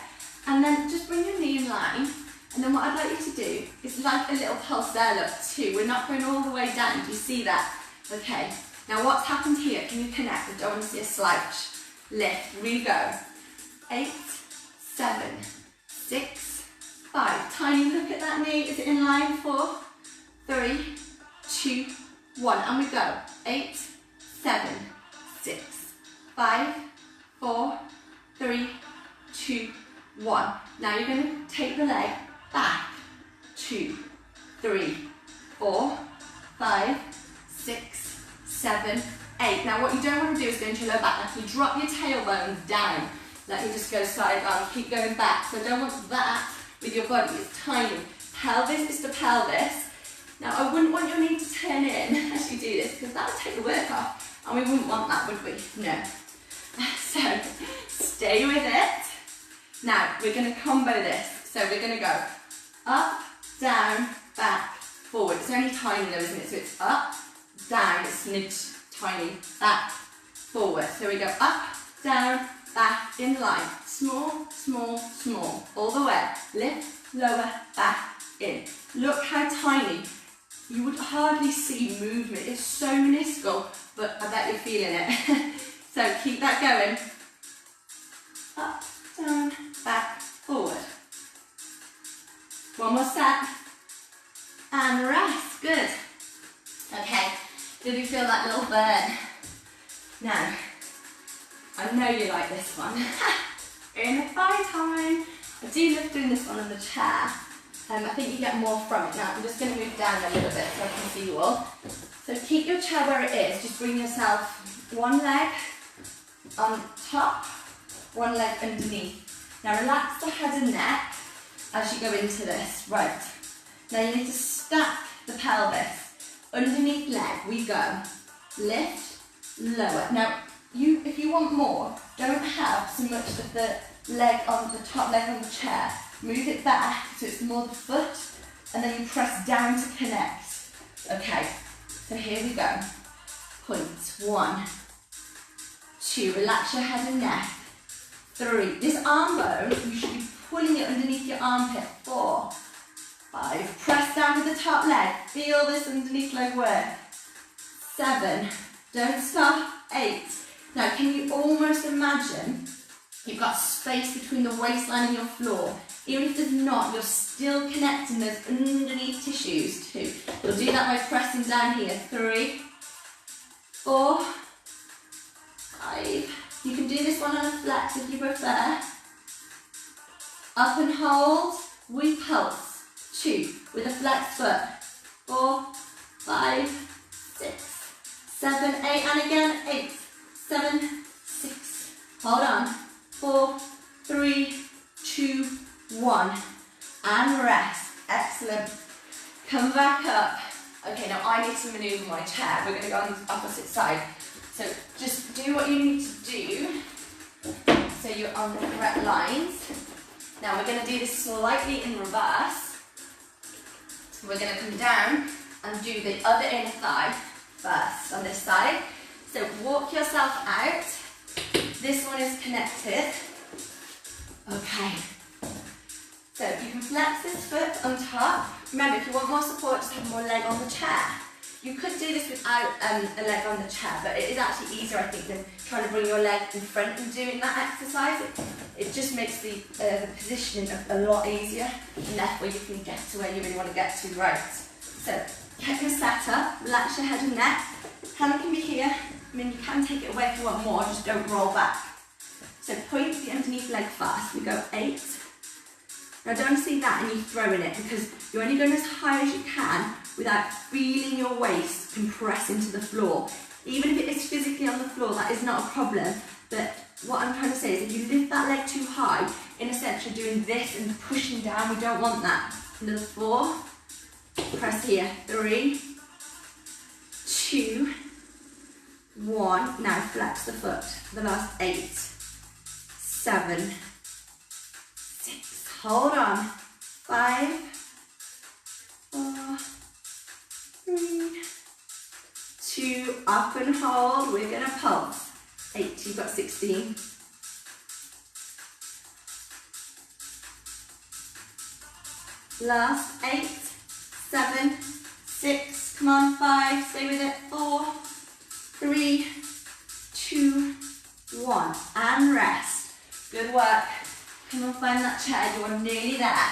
and then just bring your knee in line. And then what I'd like you to do is like a little pulse there, look, 2. We're not going all the way down, do you see that? Okay, now what's happened here? Can you connect? I don't want to see a slouch. Lift, re-go. 8, 7, 6, 5. Tiny look at that knee, is it in line? 4, 3, 2, 1. And we go. 8, 7, 6, 5, 4, 3, 2, 1. Now you're going to take the leg back. 2, 3, 4, 5, 6, 7, 8. Now what you don't want to do is go into your low back. Now if you drop your tailbone down, let me just go side on, keep going back. So I don't want that with your body, it's tiny. Pelvis is to pelvis. Now I wouldn't want your knee to turn in as you do this, because that would take the work off. And we wouldn't want that, would we? No. So stay with it. Now we're going to combo this. So we're going to go up, down, back, forward. It's only tiny though, isn't it? So it's up, down, it's smidge, tiny, back, forward. So we go up, down, back, in line. Small, small, small. All the way. Lift, lower, back, in. Look how tiny. You would hardly see movement. It's so minuscule, but I bet you're feeling it. So keep that going. Up, down, back, forward. One more set. And rest. Good. Okay. Did you feel that little burn? Now, I know you like this one. In the thigh time. I do love doing this one on the chair. I think you get more from it. Now, I'm just going to move down a little bit so I can see you all. So keep your chair where it is. Just bring yourself one leg on top, one leg underneath. Now relax the head and neck as you go into this. Right. Now you need to stack the pelvis. Underneath leg, we go. Lift, lower. Now, if you want more, don't have so much of the leg on the top leg on the chair. Move it back so it's more the foot and then you press down to connect. Okay, so here we go. Point, 1, 2, relax your head and neck. 3, this arm bone, you should be pulling it underneath your armpit. 4, 5, press down with the top leg. Feel this underneath leg work. 7, don't stop. 8. Now, can you almost imagine you've got space between the waistline and your floor? Even if there's not, you're still connecting those underneath tissues too. You'll do that by pressing down here. 3, 4, 5. You can do this one on a flex if you prefer. Up and hold. We pulse. 2 with a flex foot. 4, 5, 6, 7, 8, and again. 8, 7, 6. Hold on. 4, 3, 2, 1. And rest. Excellent. Come back up. Okay, now I need to manoeuvre my chair. We're going to go on the opposite side. So just do what you need to do so you're on the correct lines. Now we're going to do this slightly in reverse. So we're going to come down and do the other inner thigh first on this side. So walk yourself out. This one is connected. Okay. So you can flex this foot on top. Remember, if you want more support, just have more leg on the chair. You could do this without a leg on the chair, but it is actually easier, I think, than trying to bring your leg in front and doing that exercise. It just makes the positioning a lot easier, and therefore you can get to where you really want to get to, right? So get your set up, relax your head and neck. Hand can be here. I mean, you can take it away if you want more, just don't roll back. So point the underneath leg first. We go 8. Now don't see that and you throw in it, because you're only going as high as you can without feeling your waist compress into the floor. Even if it is physically on the floor, that is not a problem. But what I'm trying to say is if you lift that leg too high, in a sense you're doing this and pushing down. We don't want that. Another 4. Press here. 3, 2, 1. Now flex the foot for the last 8, 7, 6. Hold on. 5, 4, 3, 2. Up and hold. We're going to pulse. 8. You've got 16. Last 8, 7, 6. Come on. 5. Stay with it. 4, 3, 2, 1. And rest. Good work. Come and find that chair, you're nearly there.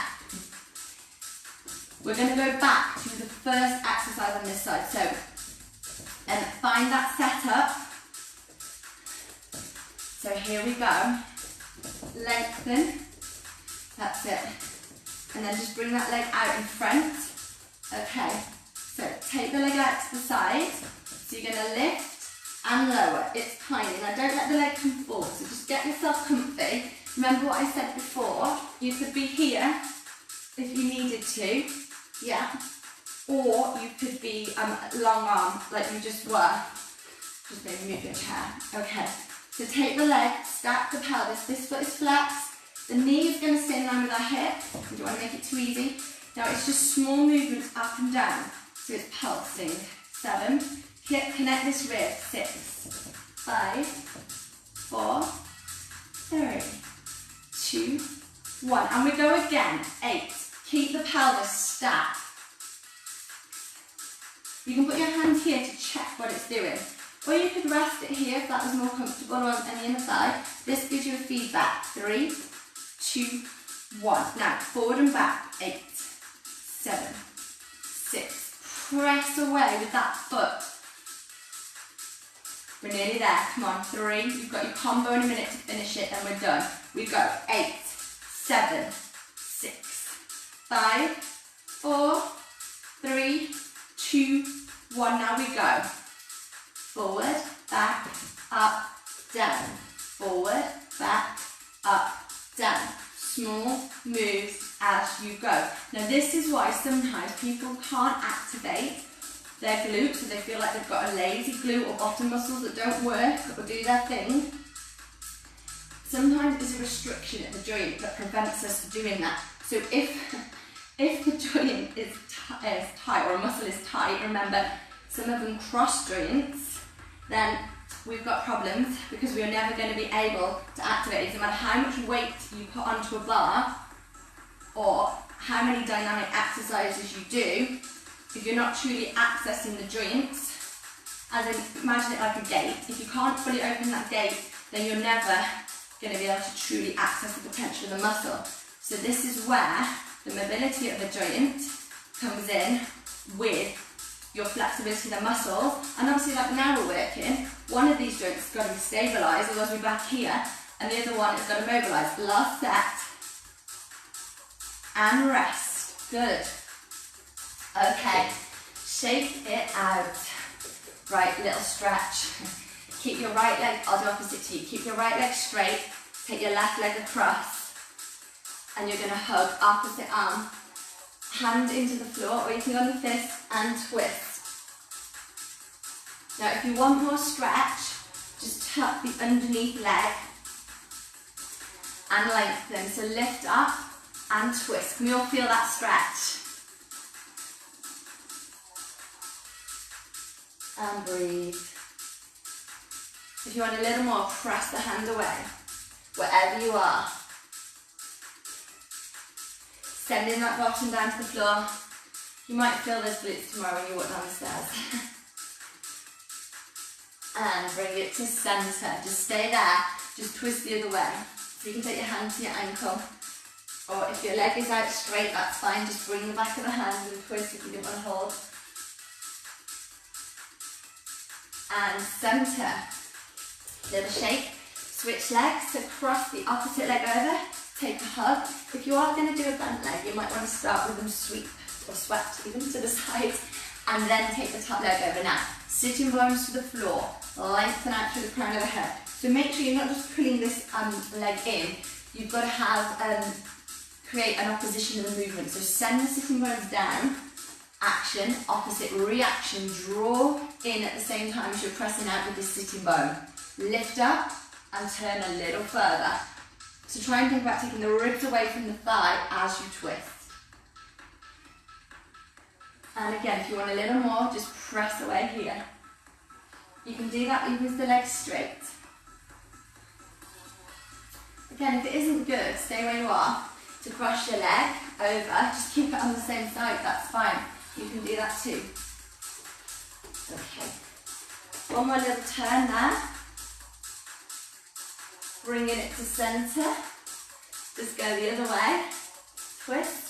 We're going to go back to the first exercise on this side. So, find that setup. So here we go. Lengthen. That's it. And then just bring that leg out in front. Okay. So take the leg out to the side. So you're going to lift and lower. It's tiny. Now don't let the leg come forward. So just get yourself comfy. Remember what I said before, you could be here if you needed to, yeah, or you could be long arm like you just were. Just maybe move your chair. Okay, so take the leg, stack the pelvis, this foot is flexed, the knee is going to stay in line with our hip. You don't want to make it too easy. Now it's just small movements up and down, so it's pulsing. 7, connect this rib. 6, 5, 4, 3, 2, 1, and we go again. 8. Keep the pelvis stacked. You can put your hand here to check what it's doing, or you could rest it here if that was more comfortable, or on the inner thigh. This gives you a feedback. 3, 2, 1. Now forward and back. 8, 7, 6. Press away with that foot. We're nearly there. Come on. 3. You've got your combo in a minute to finish it, and we're done. We go 8, 7, 6, 5, 4, 3, 2, 1. Now we go. Forward, back, up, down. Forward, back, up, down. Small moves as you go. Now this is why sometimes people can't activate their glutes, so they feel like they've got a lazy glute or bottom muscles that don't work or do their thing. Sometimes there's a restriction at the joint that prevents us from doing that. So if the joint is remember some of them cross joints, then we've got problems because we are never going to be able to activate it. No matter how much weight you put onto a bar or how many dynamic exercises you do, if you're not truly accessing the joints, as in, imagine it like a gate. If you can't fully open that gate, then you're never going to be able to truly access the potential of the muscle. So this is where the mobility of the joint comes in with your flexibility of the muscles. And obviously, like now we're working, one of these joints has got to be stabilised, otherwise we're back here, and the other one has got to mobilise. Last set. And rest. Good. Okay. Shake it out. Right, little stretch. Keep your right leg, I'll do opposite to you. Keep your right leg straight. Take your left leg across. And you're going to hug opposite arm. Hand into the floor, or you can go on the fist and twist. Now if you want more stretch, just tuck the underneath leg and lengthen. So lift up and twist. Can we all feel that stretch? And breathe. If you want a little more, press the hand away, wherever you are. Sending that bottom down to the floor. You might feel those glutes tomorrow when you walk down the stairs. And bring it to centre. Just stay there. Just twist the other way. So you can take your hand to your ankle. Or if your leg is out straight, that's fine. Just bring the back of the hand and twist if you don't want to hold. And centre. Little shake. Switch legs. So cross the opposite leg over. Take a hug. If you are going to do a bent leg, you might want to start with them sweep or swept even to the side, and then take the top leg over. Now, sitting bones to the floor, lengthen out through the crown of the head. So make sure you're not just pulling this leg in. You've got to have create an opposition of the movement. So send the sitting bones down. Action, opposite, reaction. Draw in at the same time as you're pressing out with this sitting bone. Lift up and turn a little further. So try and think about taking the ribs away from the thigh as you twist. And again, if you want a little more, just press away here. You can do that even with the legs straight. Again, if it isn't good, stay where you are. To cross your leg over, just keep it on the same side, that's fine. You can do that too. Okay. One more little turn there. Bringing it to centre. Just go the other way. Twist.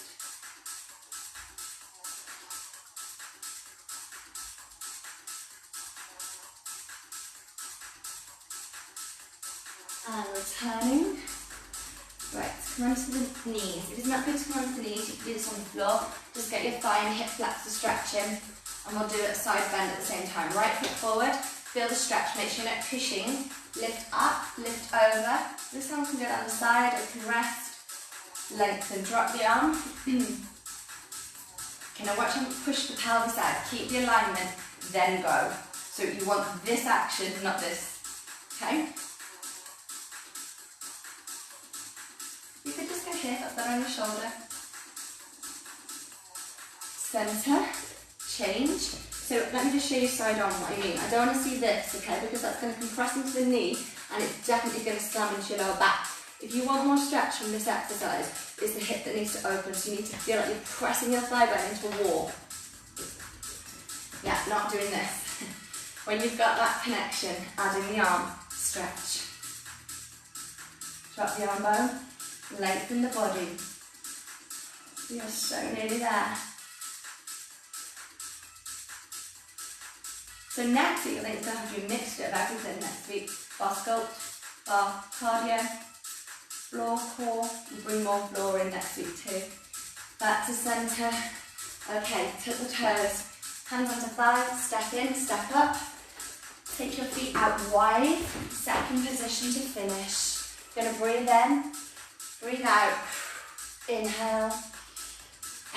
And returning. Right, come onto the knees. If it's not good to come onto the knees, you can do this on the floor. Just get your thigh and hip flexor stretching. And we'll do it side bend at the same time. Right foot forward. Feel the stretch. Make sure you're not pushing. Lift up, lift over. This one can go down the side, or you can rest. Lengthen, drop the arm. Okay, now watch him push the pelvis out. Keep the alignment, then go. So you want this action, not this. Okay? You could just go here, that's that on your shoulder. Centre, change. So let me just show you side on what I mean. I don't want to see this, okay, because that's going to compress into the knee and it's definitely going to slam into your lower back. If you want more stretch from this exercise, it's the hip that needs to open, so you need to feel like you're pressing your thigh bone into a wall. Yeah, not doing this. When you've got that connection, add in the arm, stretch. Drop the arm bone, lengthen the body. You're so nearly there. So next week, I think it's going to have to be a mixture of everything next week. Barre Sculpt, bar cardio, floor core. We'll bring more floor in next week too. Back to centre. Okay, tuck the toes. Hands onto thighs, step in, step up. Take your feet out wide. Second position to finish. You're going to breathe in, breathe out. Inhale,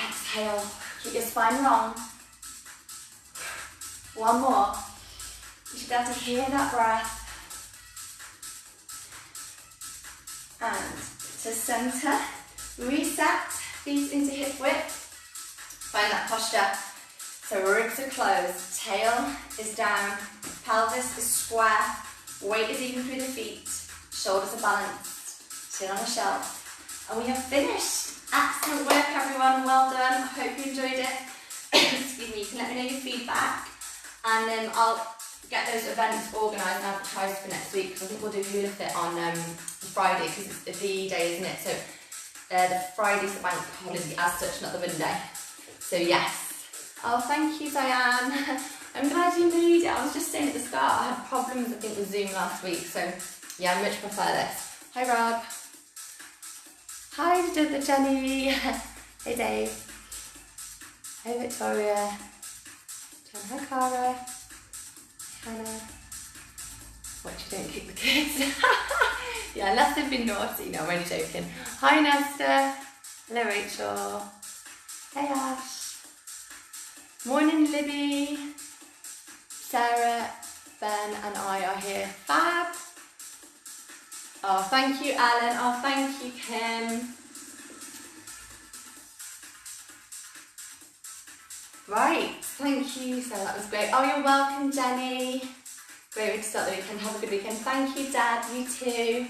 exhale. Keep your spine long. One more. You should be able to hear that breath. And to centre, reset, feet into hip width. Find that posture. So ribs are closed, tail is down, pelvis is square, weight is even through the feet, shoulders are balanced, chin on a shelf. And we have finished. Excellent work, everyone, well done. I hope you enjoyed it. Excuse me, you can let me know your feedback. And then I'll get those events organised and advertised for next week, because I think we'll do Hula Fit on Friday, because it's the VE day, isn't it? So the Friday's the bank holiday as such, not the Monday. So yes. Oh, thank you, Diane. I'm glad you made it. I was just saying at the start, I had problems, I think, with Zoom last week. So yeah, I much prefer this. Hi, Rob. Hi, Jenny. Hey, Dave. Hey, Victoria. Hi, Cara. Hannah. What, you don't kick the kids? Yeah, unless they've been naughty. No, I'm only joking. Hi, Nesta. Hello, Rachel. Hey, Ash. Morning, Libby. Sarah, Ben and I are here. Fab. Oh, thank you, Ellen. Oh, thank you, Kim. Right, thank you. So that was great. Oh, you're welcome, Jenny. Great way to start the weekend. Have a good weekend. Thank you, Dad. You too.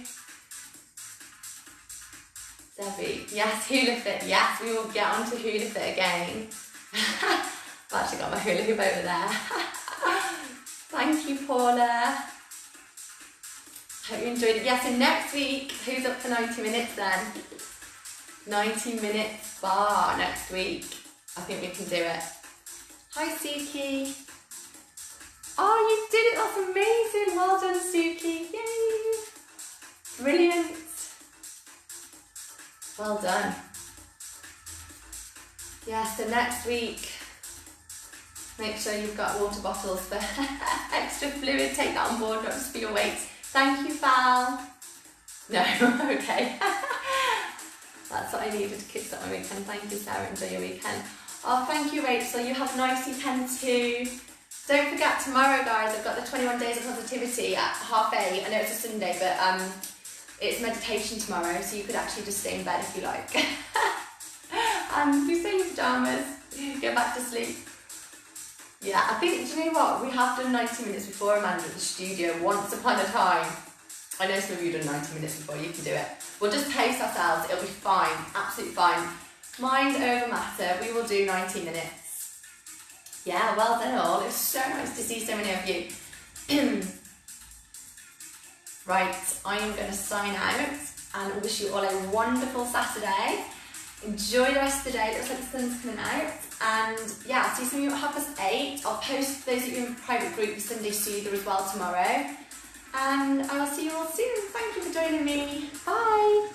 Debbie. Yes, Hula Fit. Yes, we will get on to Hula Fit again. I've actually got my hula hoop over there. Thank you, Paula. Hope you enjoyed it. Yeah, so next week, who's up for 90 minutes then? 90 minutes bar next week. I think we can do it. Hi, Suki. Oh, you did it. That's amazing. Well done, Suki. Yay. Brilliant. Well done. Yeah, so next week, make sure you've got water bottles for extra fluid. Take that on board, not just for your weight. Thank you, Val. No, okay. That's what I needed to kickstart my weekend. Thank you, Sarah. Enjoy your weekend. Oh, thank you, Rachel. You have a nice weekend too. Don't forget, tomorrow, guys, I've got the 21 Days of Positivity at 8:30. I know it's a Sunday, but it's meditation tomorrow, so you could actually just stay in bed if you like. And you stay in your pyjamas, go back to sleep. Yeah, I think, do you know what? We have done 90 minutes before, Amanda, at the studio once upon a time. I know some of you have done 90 minutes before, you can do it. We'll just pace ourselves, it'll be fine, absolutely fine. Mind over matter, we will do 90 minutes. Yeah, well done all. It was so nice to see so many of you. Right, I'm going to sign out and wish you all a wonderful Saturday. Enjoy the rest of the day. It looks like the sun's coming out. And yeah, I'll see some of you at 8:30. I'll post those of you in the private group with Sunday Soother as well tomorrow. And I will see you all soon. Thank you for joining me. Bye.